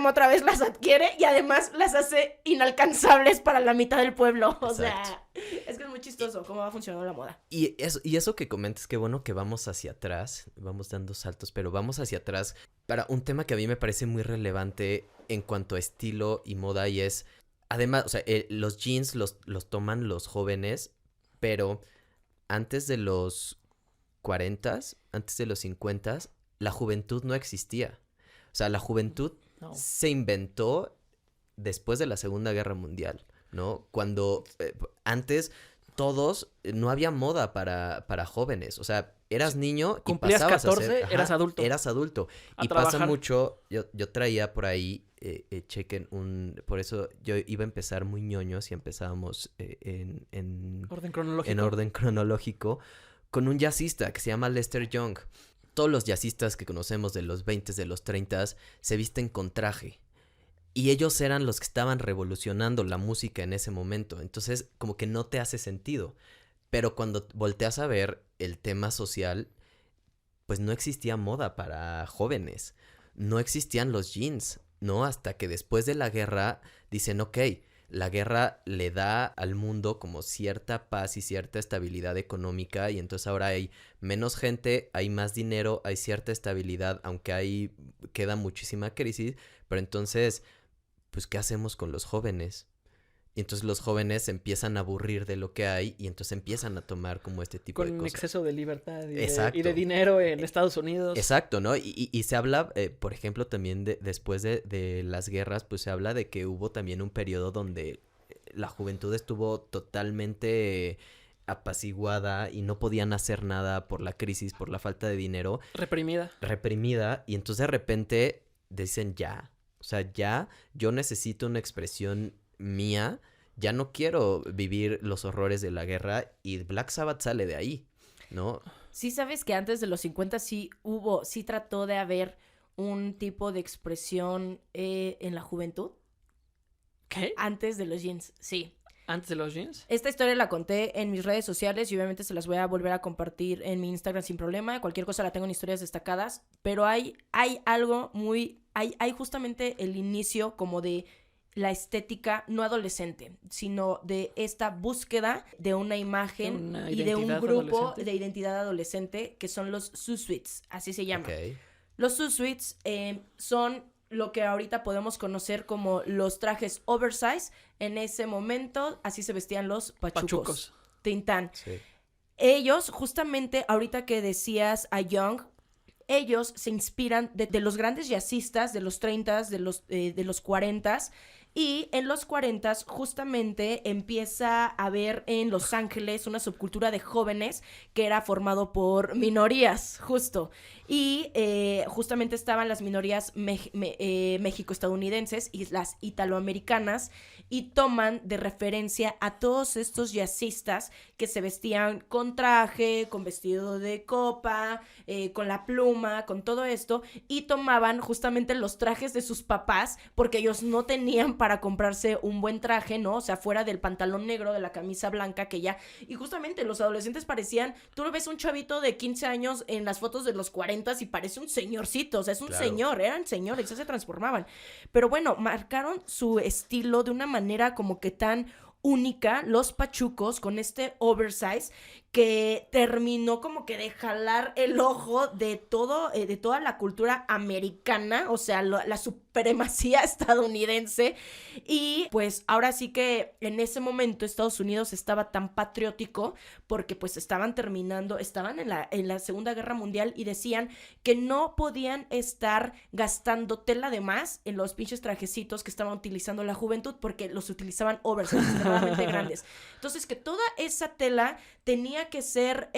otra vez las adquiere y además las hace inalcanzables para la mitad del pueblo. O sea, es que es muy chistoso cómo va funcionando la moda. Y eso que comentas, qué bueno que vamos hacia atrás, vamos dando saltos, pero vamos hacia atrás para un tema que a mí me parece muy relevante en cuanto a estilo y moda y es, además, o sea, los jeans los toman los jóvenes, pero antes de los 40s, antes de los 50s, la juventud no existía. O sea, la juventud se inventó después de la Segunda Guerra Mundial, ¿no? Cuando antes todos, no había moda para jóvenes, o sea, eras niño y cumplías pasabas 14, a ser, eras adulto. Eras adulto. Y trabajar. Pasa mucho, yo traía por ahí, chequen, por eso yo iba a empezar muy ñoños y empezábamos en orden cronológico con un jazzista que se llama Lester Young. Todos los jazzistas que conocemos de los 20s, de los 30s, se visten con traje. Y ellos eran los que estaban revolucionando la música en ese momento. Entonces, como que no te hace sentido. Pero cuando volteas a ver el tema social, pues no existía moda para jóvenes. No existían los jeans, ¿no? Hasta que después de la guerra dicen, ok, la guerra le da al mundo como cierta paz y cierta estabilidad económica y entonces ahora hay menos gente, hay más dinero, hay cierta estabilidad, aunque ahí queda muchísima crisis, pero entonces, pues, ¿qué hacemos con los jóvenes? Y entonces los jóvenes se empiezan a aburrir de lo que hay y entonces empiezan a tomar como este tipo de cosas. Con exceso de libertad y de dinero en Estados Unidos. Exacto, ¿no? Y se habla, por ejemplo, también después de las guerras, pues se habla de que hubo también un periodo donde la juventud estuvo totalmente apaciguada y no podían hacer nada por la crisis, por la falta de dinero. Reprimida. Y entonces de repente dicen ya, o sea, ya yo necesito una expresión mía, ya no quiero vivir los horrores de la guerra y Black Sabbath sale de ahí, ¿no? Sí, sabes que antes de los 50 sí trató de haber un tipo de expresión en la juventud. ¿Qué? Antes de los jeans, sí. ¿Antes de los jeans? Esta historia la conté en mis redes sociales y obviamente se las voy a volver a compartir en mi Instagram sin problema. Cualquier cosa la tengo en historias destacadas, pero hay algo hay justamente el inicio como de la estética no adolescente, sino de esta búsqueda de una imagen y de un grupo de identidad adolescente que son los Zoot-Suits, así se llaman. Okay. Los Zoot-Suits son lo que ahorita podemos conocer como los trajes oversize. En ese momento así se vestían los pachucos. Tintán. Sí. Ellos, justamente ahorita que decías a Young, ellos se inspiran de los grandes jazzistas de los 30s, de los 40s. Y en los 40s justamente empieza a haber en Los Ángeles una subcultura de jóvenes que era formado por minorías, justo. Y justamente estaban las minorías méxico-estadounidenses y las italoamericanas y toman de referencia a todos estos jazzistas que se vestían con traje, con vestido de copa, con la pluma, con todo esto y tomaban justamente los trajes de sus papás porque ellos no tenían para comprarse un buen traje, ¿no? O sea, fuera del pantalón negro, de la camisa blanca que ya... Y justamente los adolescentes parecían... Tú lo ves un chavito de 15 años en las fotos de los 40 y parece un señorcito, o sea, es un señor, eran señores, ya se transformaban. Pero bueno, marcaron su estilo de una manera como que tan única, los pachucos, con este oversize que terminó como que de jalar el ojo de todo, de toda la cultura americana, o sea, la supremacía estadounidense. Y pues ahora sí que en ese momento Estados Unidos estaba tan patriótico porque pues estaban en la Segunda Guerra Mundial y decían que no podían estar gastando tela de más en los pinches trajecitos que estaban utilizando la juventud porque los utilizaban oversize, extremadamente grandes. Entonces que toda esa tela tenía que ser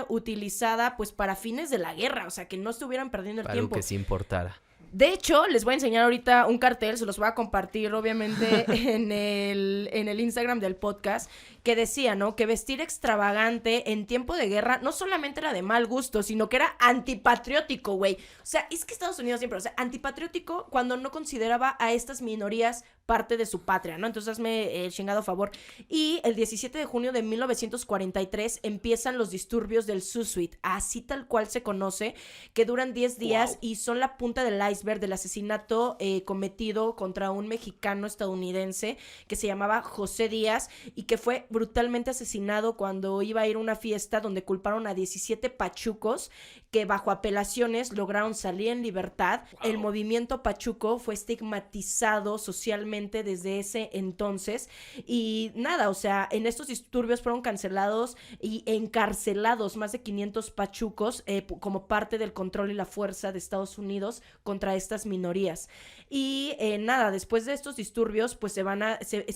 utilizada pues para fines de la guerra, o sea, que no estuvieran perdiendo el tiempo. Algo que sí importara. De hecho, les voy a enseñar ahorita un cartel, se los voy a compartir obviamente en el Instagram del podcast, que decía, ¿no? Que vestir extravagante en tiempo de guerra no solamente era de mal gusto, sino que era antipatriótico, güey. O sea, es que Estados Unidos siempre, o sea, antipatriótico cuando no consideraba a estas minorías parte de su patria, ¿no? Entonces hazme el chingado favor. Y el 17 de junio de 1943 empiezan los disturbios del Susuit, así tal cual se conoce, que duran 10 días y son la punta del iceberg del asesinato cometido contra un mexicano estadounidense que se llamaba José Díaz y que fue brutalmente asesinado cuando iba a ir a una fiesta donde culparon a 17 pachucos que bajo apelaciones lograron salir en libertad. El movimiento pachuco fue estigmatizado socialmente desde ese entonces y nada, o sea, en estos disturbios fueron cancelados y encarcelados más de 500 pachucos como parte del control y la fuerza de Estados Unidos contra estas minorías. Y nada, después de estos disturbios pues se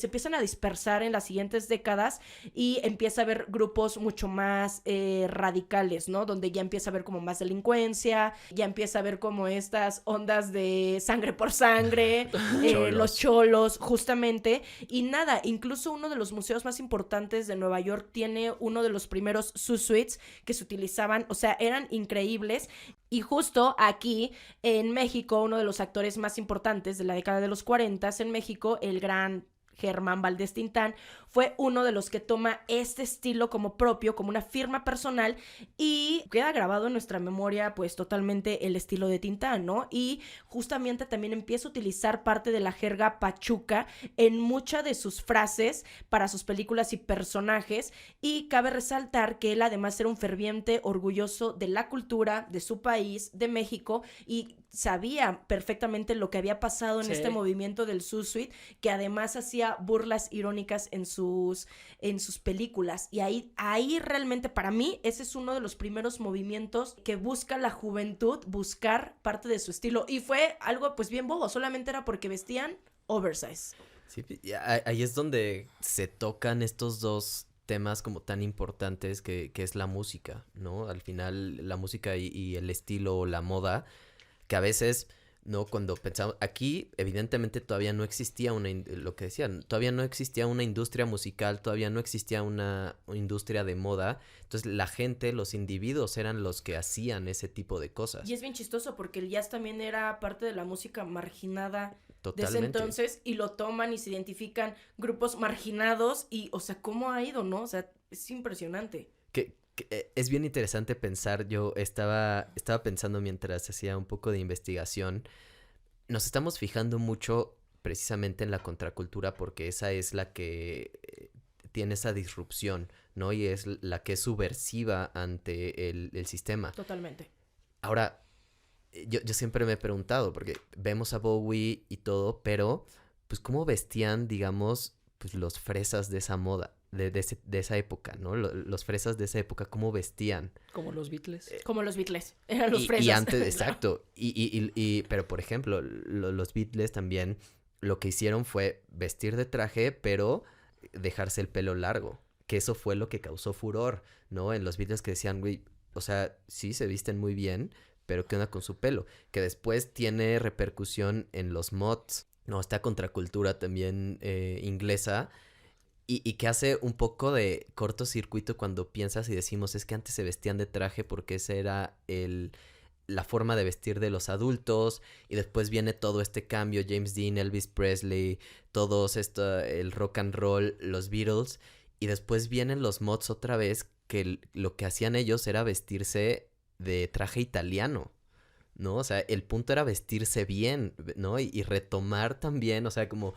empiezan a dispersar en las siguientes décadas y empieza a haber grupos mucho más radicales, ¿no? Donde ya empieza a haber como más delincuencia, ya empieza a haber como estas ondas de sangre por sangre, los cholos, justamente. Y nada, incluso uno de los museos más importantes de Nueva York tiene uno de los primeros Susuits que se utilizaban, o sea, eran increíbles. Y justo aquí en México, uno de los actores más importantes de la década de los 40 en México, el gran Germán Valdés Tintán, fue uno de los que toma este estilo como propio, como una firma personal, y queda grabado en nuestra memoria pues totalmente el estilo de Tintán, ¿no? Y justamente también empieza a utilizar parte de la jerga pachuca en muchas de sus frases para sus películas y personajes, y cabe resaltar que él además era un ferviente orgulloso de la cultura de su país, de México, y sabía perfectamente lo que había pasado en este movimiento del Susuit, que además hacía burlas irónicas en sus películas. Y ahí realmente para mí ese es uno de los primeros movimientos que busca la juventud buscar parte de su estilo. Y fue algo pues bien bobo, solamente era porque vestían oversize. Sí, ahí es donde se tocan estos dos temas como tan importantes que es la música, ¿no? Al final la música y el estilo o la moda, que a veces, ¿no? Cuando pensamos, aquí evidentemente todavía no existía lo que decían, todavía no existía una industria musical, todavía no existía una industria de moda, entonces la gente, los individuos eran los que hacían ese tipo de cosas. Y es bien chistoso porque el jazz también era parte de la música marginada. Totalmente. Desde entonces, y lo toman y se identifican grupos marginados y, o sea, ¿cómo ha ido, no? O sea, es impresionante. Que es bien interesante pensar, yo estaba pensando mientras hacía un poco de investigación, nos estamos fijando mucho precisamente en la contracultura porque esa es la que tiene esa disrupción, ¿no? Y es la que es subversiva ante el sistema. Totalmente. Ahora, yo siempre me he preguntado, porque vemos a Bowie y todo, pero pues cómo vestían, digamos, pues los fresas de esa moda, de esa época, ¿no? Los fresas de esa época, ¿cómo vestían? Como los Beatles. Como los Beatles, eran los fresas. Y antes, exacto, pero por ejemplo, los Beatles también lo que hicieron fue vestir de traje, pero dejarse el pelo largo, que eso fue lo que causó furor, ¿no? En los Beatles que decían, güey, o sea, sí se visten muy bien, pero ¿qué onda con su pelo? Que después tiene repercusión en los mods, ¿no? Esta contracultura también inglesa y que hace un poco de cortocircuito cuando piensas y decimos es que antes se vestían de traje porque ese era la forma de vestir de los adultos, y después viene todo este cambio, James Dean, Elvis Presley, el rock and roll, los Beatles, y después vienen los mods otra vez, que lo que hacían ellos era vestirse de traje italiano, ¿no? O sea, el punto era vestirse bien, ¿no? Y retomar también, o sea, como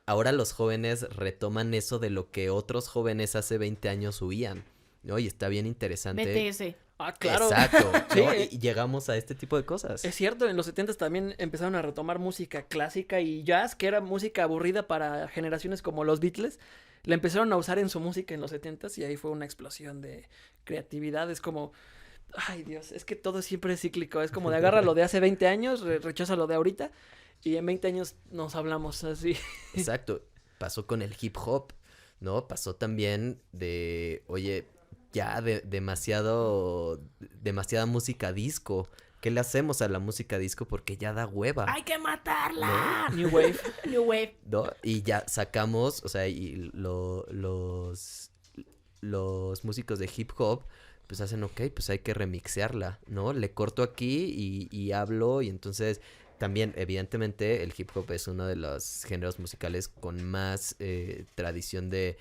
ahora los jóvenes retoman eso de lo que otros jóvenes hace 20 años huían, ¿no? Y está bien interesante. BTS. Ah, claro. Exacto, ¿no? Sí. Y llegamos a este tipo de cosas. Es cierto, en los 70 también empezaron a retomar música clásica y jazz, que era música aburrida para generaciones como los Beatles. La empezaron a usar en su música en los 70 y ahí fue una explosión de creatividad. Es como, ay Dios, es que todo siempre es cíclico. Es como de agarra lo de hace 20 años, rechaza lo de ahorita y en 20 años nos hablamos así. Exacto, pasó con el hip hop, ¿no? Pasó también de, oye, ya demasiada música disco. ¿Qué le hacemos a la música disco? Porque ya da hueva. ¡Hay que matarla! New Wave. New Wave. ¿No? Y ya sacamos, o sea, y los músicos de hip hop, pues hacen, ok, pues hay que remixearla, ¿no? Le corto aquí y hablo, y entonces también, evidentemente, el hip hop es uno de los géneros musicales con más tradición de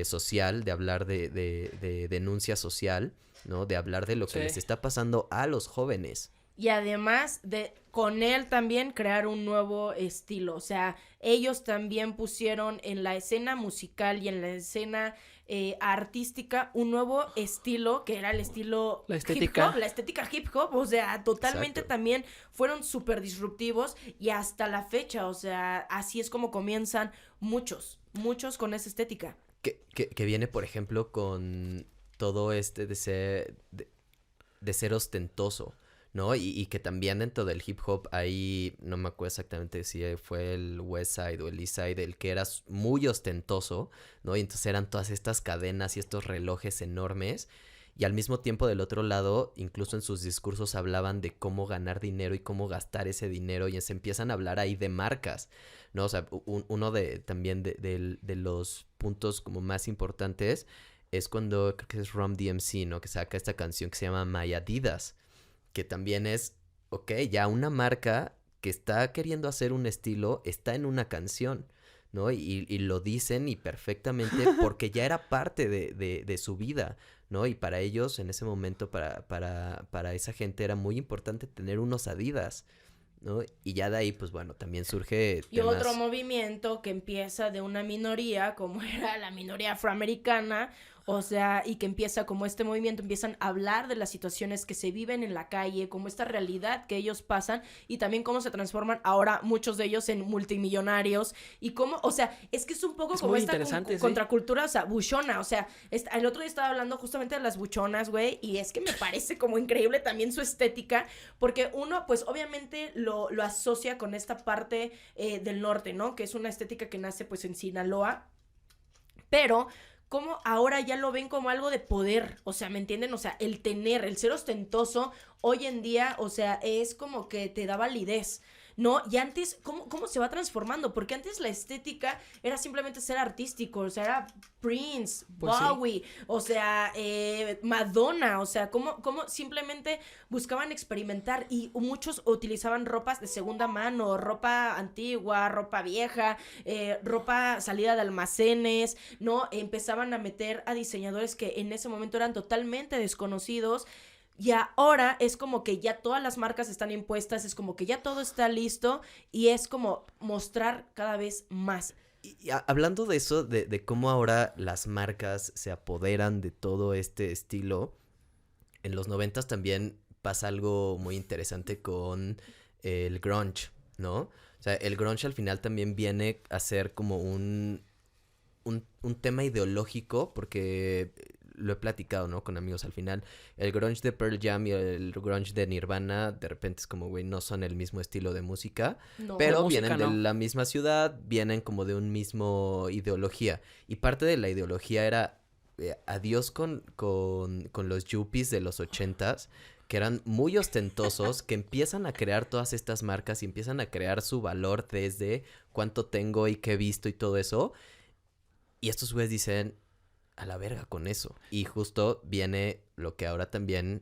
social, de hablar de denuncia social, ¿no? De hablar de lo que les está pasando a los jóvenes. Y además de con él también crear un nuevo estilo, o sea, ellos también pusieron en la escena musical y en la escena artística un nuevo estilo, que era el estilo la estética hip hop, la estética hip hop, o sea, totalmente. Exacto. También fueron súper disruptivos y hasta la fecha, o sea, así es como comienzan muchos con esa estética. Que viene, por ejemplo, con todo de ser ostentoso, ¿no? Y que también dentro del hip hop hay, no me acuerdo exactamente si fue el West Side o el East Side, el que era muy ostentoso, ¿no? Y entonces eran todas estas cadenas y estos relojes enormes, y al mismo tiempo del otro lado, incluso en sus discursos hablaban de cómo ganar dinero y cómo gastar ese dinero, y se empiezan a hablar ahí de marcas, ¿no? O sea, uno también de los puntos como más importantes es cuando, creo que es Rum DMC, ¿no? Que saca esta canción que se llama My Adidas, que también es, ok, ya una marca que está queriendo hacer un estilo está en una canción, ¿no? Y lo dicen y perfectamente porque ya era parte de su vida, ¿no? Y para ellos en ese momento, para esa gente era muy importante tener unos Adidas, ¿no? Y ya de ahí, pues bueno, también surge y otro movimiento que empieza de una minoría, como era la minoría afroamericana, o sea, y que empieza como este movimiento, empiezan a hablar de las situaciones que se viven en la calle, como esta realidad que ellos pasan, y también cómo se transforman ahora muchos de ellos en multimillonarios, y cómo, o sea, es que es un poco como esta contracultura, o sea, buchona, o sea, el otro día estaba hablando justamente de las buchonas, güey, y es que me parece como increíble también su estética, porque uno, pues, obviamente lo asocia con esta parte del norte, ¿no? Que es una estética que nace, pues, en Sinaloa, pero como ahora ya lo ven como algo de poder, o sea, ¿me entienden? O sea, el ser ostentoso hoy en día, o sea, es como que te da validez, ¿no? Y antes, ¿cómo se va transformando? Porque antes la estética era simplemente ser artístico, o sea, era Prince, pues Bowie, sí. O sea, Madonna, o sea, cómo simplemente buscaban experimentar, y muchos utilizaban ropas de segunda mano, ropa antigua, ropa vieja, ropa salida de almacenes, ¿no? Empezaban a meter a diseñadores que en ese momento eran totalmente desconocidos. Y ahora es como que ya todas las marcas están impuestas, es como que ya todo está listo, y es como mostrar cada vez más. Y hablando de eso, de cómo ahora las marcas se apoderan de todo este estilo, en los 90s también pasa algo muy interesante con el grunge, ¿no? O sea, el grunge al final también viene a ser como un tema ideológico, porque lo he platicado, ¿no? Con amigos al final. El grunge de Pearl Jam y el grunge de Nirvana, de repente es como, güey, no son el mismo estilo de música, no, pero vienen de la misma ciudad, vienen como de un mismo ideología. Y parte de la ideología era adiós con los yuppies de los 80s, que eran muy ostentosos, que empiezan a crear todas estas marcas y empiezan a crear su valor desde cuánto tengo y qué he visto y todo eso. Y estos güeyes dicen, a la verga con eso. Y justo viene lo que ahora también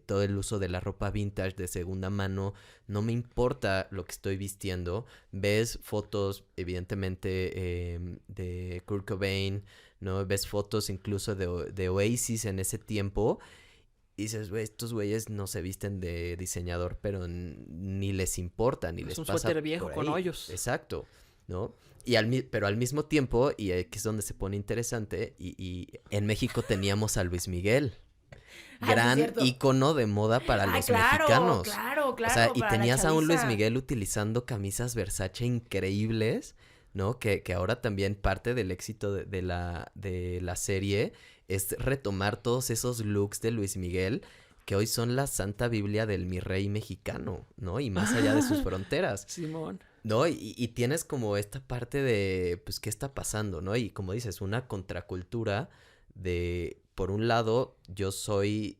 todo el uso de la ropa vintage de segunda mano, no me importa lo que estoy vistiendo. Ves fotos, evidentemente, de Kurt Cobain, ¿no? Ves fotos incluso de Oasis en ese tiempo. Y dices, güey, estos güeyes no se visten de diseñador, pero ni les importa, ni les pasa por ahí. Es un suéter viejo con hoyos. Exacto, ¿no? Pero al mismo tiempo, y aquí es donde se pone interesante, y en México teníamos a Luis Miguel. Gran ícono de moda para los mexicanos. Claro, o sea, y tenías a un Luis Miguel utilizando camisas Versace increíbles, ¿no? Que ahora también parte del éxito de la serie es retomar todos esos looks de Luis Miguel que hoy son la santa biblia del mi rey mexicano, ¿no? Y más allá de sus fronteras. Simón. ¿No? Y tienes como esta parte de, pues, ¿qué está pasando, no? Y como dices, una contracultura de, por un lado, yo soy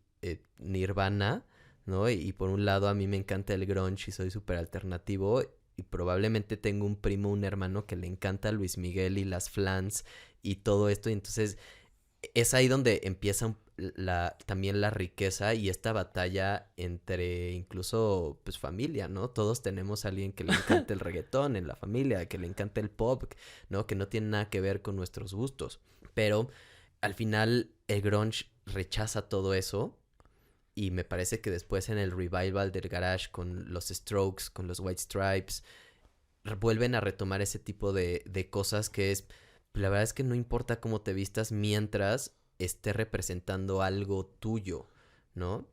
Nirvana, ¿no? Y por un lado a mí me encanta el grunge y soy súper alternativo y probablemente tengo un primo, un hermano que le encanta Luis Miguel y las flans y todo esto, y entonces es ahí donde empieza también la riqueza y esta batalla entre incluso pues familia, ¿no? Todos tenemos a alguien que le encanta el reggaetón en la familia, que le encanta el pop, ¿no? Que no tiene nada que ver con nuestros gustos, pero al final el grunge rechaza todo eso y me parece que después en el revival del garage con los Strokes, con los White Stripes, vuelven a retomar ese tipo de cosas que es, la verdad es que no importa cómo te vistas mientras esté representando algo tuyo, ¿no?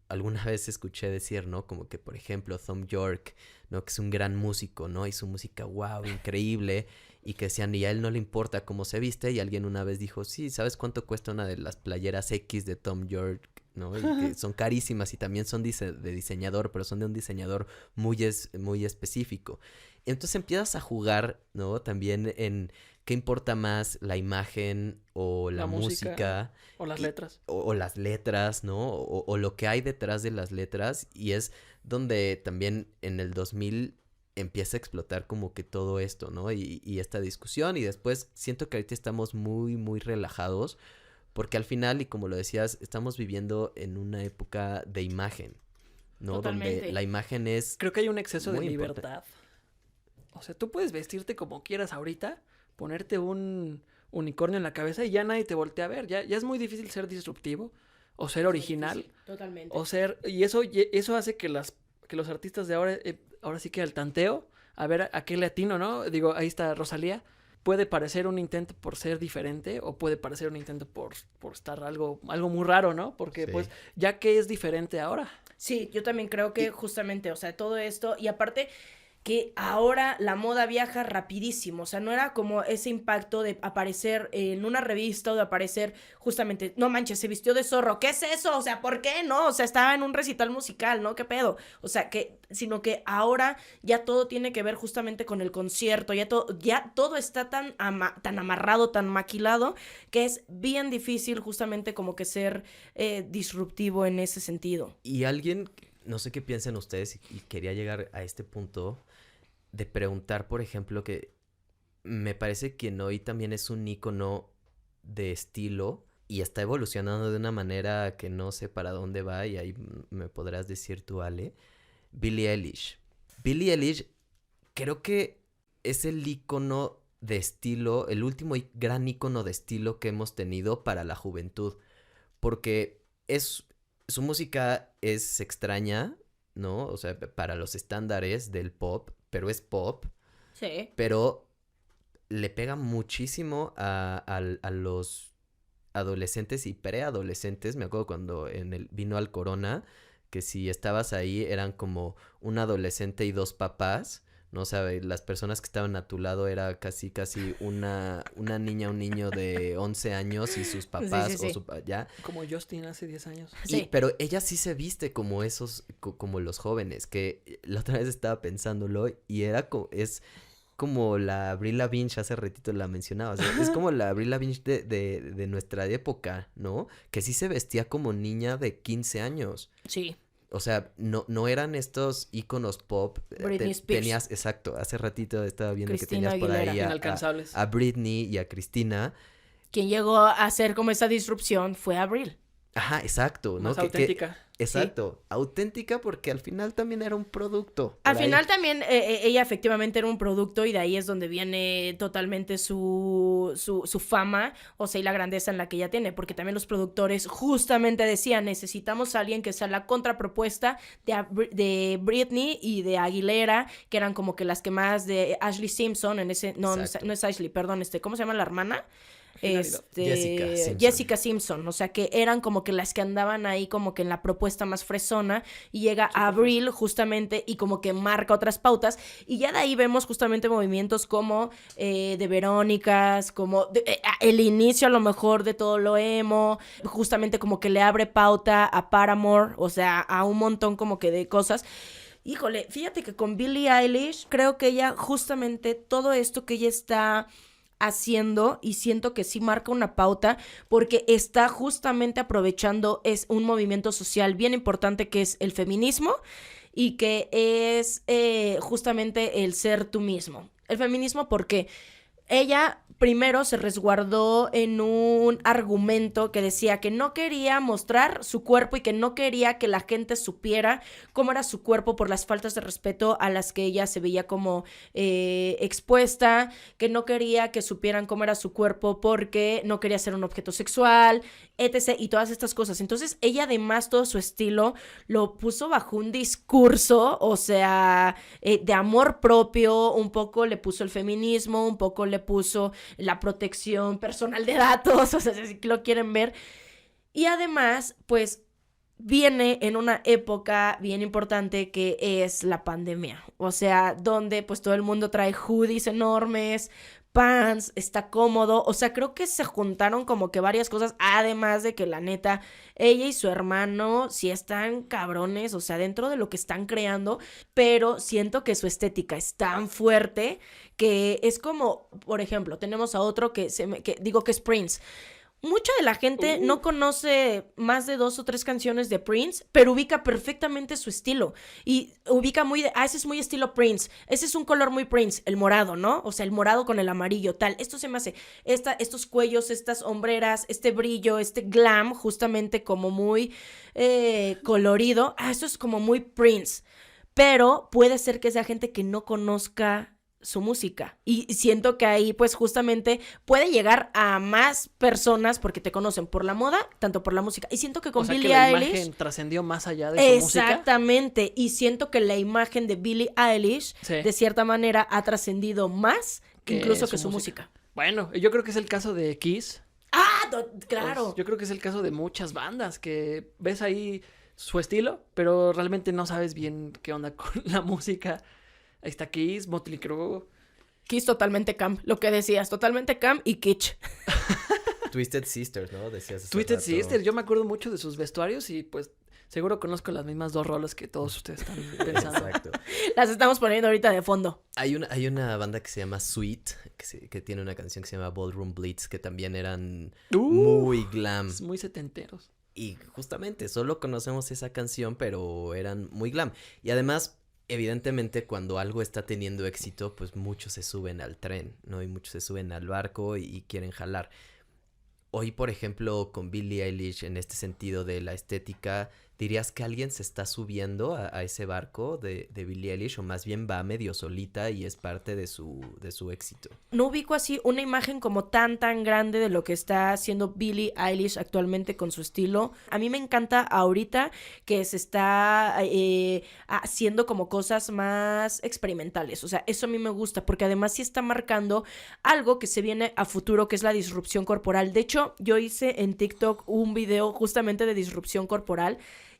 Alguna vez escuché decir, ¿no? Como que, por ejemplo, Thom Yorke, ¿no? Que es un gran músico, ¿no? Y su música, wow, increíble. Y que decían, y a él no le importa cómo se viste. Y alguien una vez dijo, sí, ¿sabes cuánto cuesta una de las playeras X de Thom Yorke? ¿No? Y que son carísimas y también son de diseñador, pero son de un diseñador muy específico. Entonces empiezas a jugar, ¿no? También en qué importa más, la imagen o la música. O las letras. O las letras, ¿no? O lo que hay detrás de las letras. Y es donde también en el 2000 empieza a explotar como que todo esto, ¿no? Y esta discusión. Y después siento que ahorita estamos muy, muy relajados. Porque al final, y como lo decías, estamos viviendo en una época de imagen, ¿no? Totalmente. Donde la imagen es... Creo que hay un exceso de muy libertad. O sea, tú puedes vestirte como quieras ahorita, ponerte un unicornio en la cabeza y ya nadie te voltea a ver. Ya es muy difícil ser disruptivo o ser original. Sí, totalmente. O ser... Y eso hace que los artistas de ahora sí que al tanteo, a ver a qué le atino, ¿no? Digo, ahí está Rosalía. Puede parecer un intento por ser diferente o puede parecer un intento por estar algo muy raro, ¿no? Porque Sí. pues ya que es diferente ahora. Sí, yo también creo que justamente, o sea, todo esto, y aparte que ahora la moda viaja rapidísimo, o sea, no era como ese impacto de aparecer en una revista o de aparecer justamente, no manches, se vistió de zorro, ¿qué es eso? O sea, ¿por qué no? O sea, estaba en un recital musical, ¿no? ¿Qué pedo? O sea, sino que ahora ya todo tiene que ver justamente con el concierto, ya todo está tan amarrado, tan maquilado, que es bien difícil justamente como que ser disruptivo en ese sentido. Y alguien, no sé qué piensan ustedes, y quería llegar a este punto de preguntar, por ejemplo, que me parece que hoy también es un ícono de estilo y está evolucionando de una manera que no sé para dónde va, y ahí me podrás decir tú, Ale. Billie Eilish. Billie Eilish creo que es el ícono de estilo, el último gran ícono de estilo que hemos tenido para la juventud, porque su música es extraña, ¿no? O sea, para los estándares del pop, pero es pop. Sí. Pero le pega muchísimo a los adolescentes y preadolescentes. Me acuerdo cuando vino al Corona, que si estabas ahí eran como un adolescente y dos papás, ¿no? O sea, las personas que estaban a tu lado era casi una niña, un niño de 11 años y sus papás Sí. ¿ya? Como Justin hace 10 años. Sí. Pero ella sí se viste como como los jóvenes, que la otra vez estaba pensándolo y es como la Avril Lavigne, hace ratito la mencionabas, es como la Avril Lavigne de nuestra época, ¿no? Que sí se vestía como niña de 15 años. Sí. O sea, no eran estos íconos pop. Britney Spears. Tenías, exacto, hace ratito estaba viendo Cristina que tenías por Aguilera. ahí Inalcanzables. a Britney y a Cristina. Quien llegó a hacer como esa disrupción fue Avril. Ajá, exacto, ¿no? Más auténtica. Exacto, auténtica porque al final también era un producto. Al por ahí. final también ella efectivamente era un producto y de ahí es donde viene totalmente su fama, o sea, y la grandeza en la que ella tiene, porque también los productores justamente decían, necesitamos a alguien que sea la contrapropuesta de Britney y de Aguilera, que eran como que las que más de Ashley Simpson, no es Ashley, perdón, ¿cómo se llama la hermana? Jessica Simpson, o sea que eran como que las que andaban ahí como que en la propuesta más fresona y llega Avril justamente y como que marca otras pautas y ya de ahí vemos justamente movimientos como de Verónicas, como el inicio a lo mejor de todo lo emo, justamente como que le abre pauta a Paramore, o sea, a un montón como que de cosas. Híjole, fíjate que con Billie Eilish creo que ella justamente todo esto que ella está haciendo y siento que sí marca una pauta porque está justamente aprovechando es un movimiento social bien importante que es el feminismo y que es justamente el ser tú mismo. El feminismo porque ella primero se resguardó en un argumento que decía que no quería mostrar su cuerpo y que no quería que la gente supiera cómo era su cuerpo por las faltas de respeto a las que ella se veía como expuesta, que no quería que supieran cómo era su cuerpo porque no quería ser un objeto sexual, etc. y todas estas cosas. Entonces ella además todo su estilo lo puso bajo un discurso, o sea, de amor propio, un poco le puso el feminismo, un poco le puso la protección personal de datos, o sea, si lo quieren ver. Y además, pues, viene en una época bien importante que es la pandemia. O sea, donde pues todo el mundo trae hoodies enormes, pants, está cómodo. O sea, creo que se juntaron como que varias cosas, además de que la neta, ella y su hermano sí están cabrones, o sea, dentro de lo que están creando, pero siento que su estética es tan fuerte que es como, por ejemplo, tenemos a otro que digo que es Prince. Mucha de la gente no conoce más de 2 o 3 canciones de Prince, pero ubica perfectamente su estilo. Y ubica ese es muy estilo Prince. Ese es un color muy Prince, el morado, ¿no? O sea, el morado con el amarillo, tal. Esto se me hace, estos cuellos, estas hombreras, este brillo, este glam, justamente como muy colorido. Esto es como muy Prince. Pero puede ser que sea gente que no conozca su música y siento que ahí pues justamente puede llegar a más personas porque te conocen por la moda, tanto por la música, y siento que con Billie Eilish la imagen trascendió más allá de su música. Exactamente, y siento que la imagen de Billie Eilish de cierta manera ha trascendido más incluso que su música. Bueno, yo creo que es el caso de Kiss. Claro. Pues, yo creo que es el caso de muchas bandas que ves ahí su estilo, pero realmente no sabes bien qué onda con la música. Ahí está Kiss, Motley Crue. Kiss totalmente camp, lo que decías, totalmente camp y kitsch. Twisted Sisters, ¿no? Decías hace Twisted rato. Sisters, yo me acuerdo mucho de sus vestuarios y pues seguro conozco las mismas 2 rolas que todos ustedes están pensando. Exacto. Las estamos poniendo ahorita de fondo. Hay una banda que se llama Sweet, que tiene una canción que se llama Ballroom Blitz, que también eran muy glam. Muy setenteros. Y justamente, solo conocemos esa canción, pero eran muy glam. Y además, evidentemente, cuando algo está teniendo éxito, pues muchos se suben al tren, ¿no? Y muchos se suben al barco y quieren jalar. Hoy, por ejemplo, con Billie Eilish, en este sentido de la estética, ¿dirías que alguien se está subiendo a ese barco de Billie Eilish? O más bien va medio solita y es parte de su éxito. No ubico así una imagen como tan grande de lo que está haciendo Billie Eilish actualmente con su estilo. A mí me encanta ahorita que se está haciendo como cosas más experimentales. O sea, eso a mí me gusta porque además sí está marcando algo que se viene a futuro, que es la disrupción corporal. De hecho, yo hice en TikTok un video justamente de disrupción corporal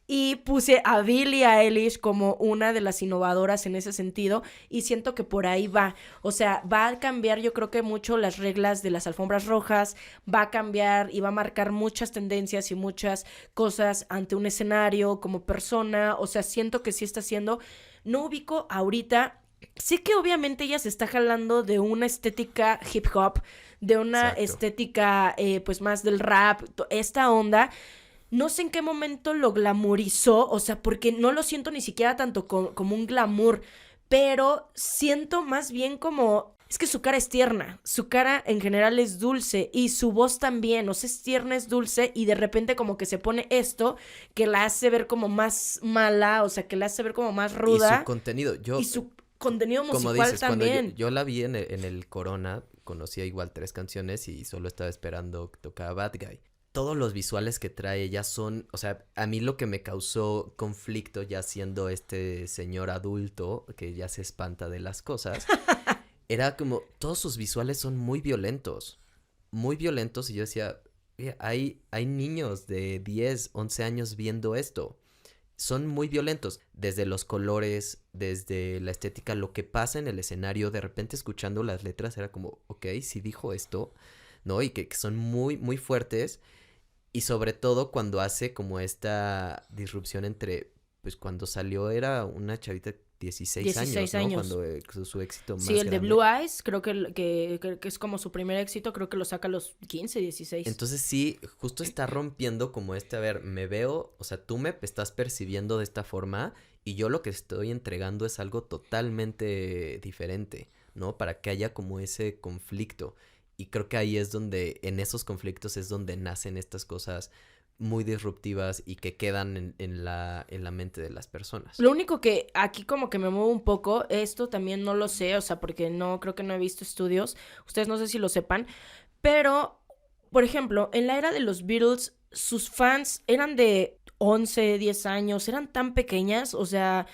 y puse a Billie Eilish como una de las innovadoras en ese sentido y siento que por ahí va. O sea, va a cambiar yo creo que mucho las reglas de las alfombras rojas, va a cambiar y va a marcar muchas tendencias y muchas cosas ante un escenario como persona. O sea, siento que sí está haciendo. No ubico ahorita. Sí que obviamente ella se está jalando de una estética hip hop, de una estética pues más del rap, esta onda. No sé en qué momento lo glamorizó, o sea, porque no lo siento ni siquiera tanto como un glamour, pero siento más bien como Es que su cara es tierna, su cara en general es dulce y su voz también, o sea, es tierna, es dulce y de repente como que se pone esto que la hace ver como más mala, o sea, que la hace ver como más ruda. Y su contenido, Y su contenido musical como dices, también. cuando yo la vi en el Corona, conocía igual 3 canciones y solo estaba esperando que tocara Bad Guy. Todos los visuales que trae ella son, o sea, a mí lo que me causó conflicto ya siendo este señor adulto que ya se espanta de las cosas, era como, todos sus visuales son muy violentos y yo decía, "Oye, hay niños de 10, 11 años viendo esto, son muy violentos, desde los colores, desde la estética, lo que pasa en el escenario, de repente escuchando las letras era como, ok, sí dijo esto, ¿no? Y que son muy, muy fuertes. Y sobre todo cuando hace como esta disrupción entre, pues cuando salió era una chavita 16 años, 16 ¿no? años. Cuando su éxito más Sí, el de grande. Blue Eyes, creo que es como su primer éxito, creo que lo saca a los 15, 16. Entonces sí, justo está rompiendo como a ver, me veo, o sea, tú me estás percibiendo de esta forma y yo lo que estoy entregando es algo totalmente diferente, ¿no? Para que haya como ese conflicto. Y creo que ahí es donde, en esos conflictos es donde nacen estas cosas muy disruptivas y que quedan en la mente de las personas. Lo único que aquí como que me mueve un poco, esto también no lo sé, o sea, porque no, creo que no he visto estudios, ustedes no sé si lo sepan, pero, por ejemplo, en la era de los Beatles, sus fans eran de 11, 10 años, eran tan pequeñas, o sea,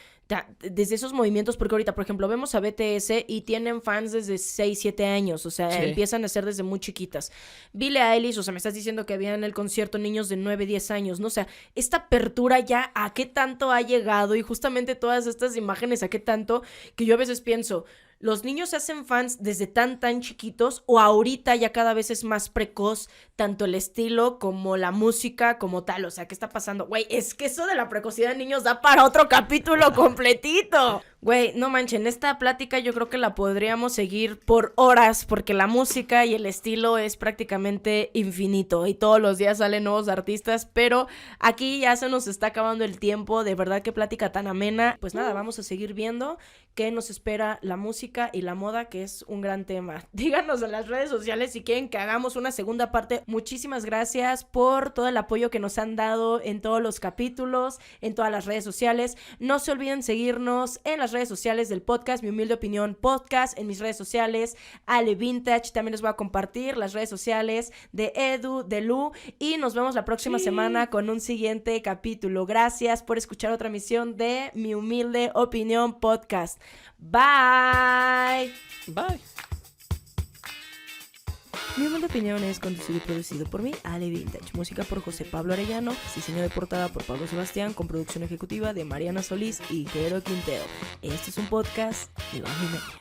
desde esos movimientos, porque ahorita, por ejemplo, vemos a BTS y tienen fans desde 6, 7 años, o sea, Sí. empiezan a ser desde muy chiquitas. Billie Eilish, o sea, me estás diciendo que había en el concierto niños de 9, 10 años, ¿no? O sea, esta apertura ya a qué tanto ha llegado y justamente todas estas imágenes a qué tanto que yo a veces pienso, ¿los niños se hacen fans desde tan chiquitos o ahorita ya cada vez es más precoz tanto el estilo como la música como tal? O sea, ¿qué está pasando? Güey, es que eso de la precocidad de niños da para otro capítulo completito. Güey, no manchen, esta plática yo creo que la podríamos seguir por horas porque la música y el estilo es prácticamente infinito y todos los días salen nuevos artistas, pero aquí ya se nos está acabando el tiempo, de verdad qué plática tan amena. Pues nada, vamos a seguir viendo qué nos espera la música y la moda, que es un gran tema. Díganos en las redes sociales si quieren que hagamos una segunda parte. Muchísimas gracias por todo el apoyo que nos han dado en todos los capítulos, en todas las redes sociales. No se olviden seguirnos en las redes sociales del podcast, Mi Humilde Opinión Podcast, en mis redes sociales, Ale Vintage. También les voy a compartir las redes sociales de Edu, de Lu, y nos vemos la próxima semana con un siguiente capítulo. Gracias por escuchar otra emisión de Mi Humilde Opinión Podcast. Bye. Bye. Mi Humilde Opinión es conducido y producido por mí, Ale Vintage. Música por José Pablo Arellano. Diseño de portada por Pablo Sebastián, con producción ejecutiva de Mariana Solís y Jero Quintero. Este es un podcast de Bajo y Media.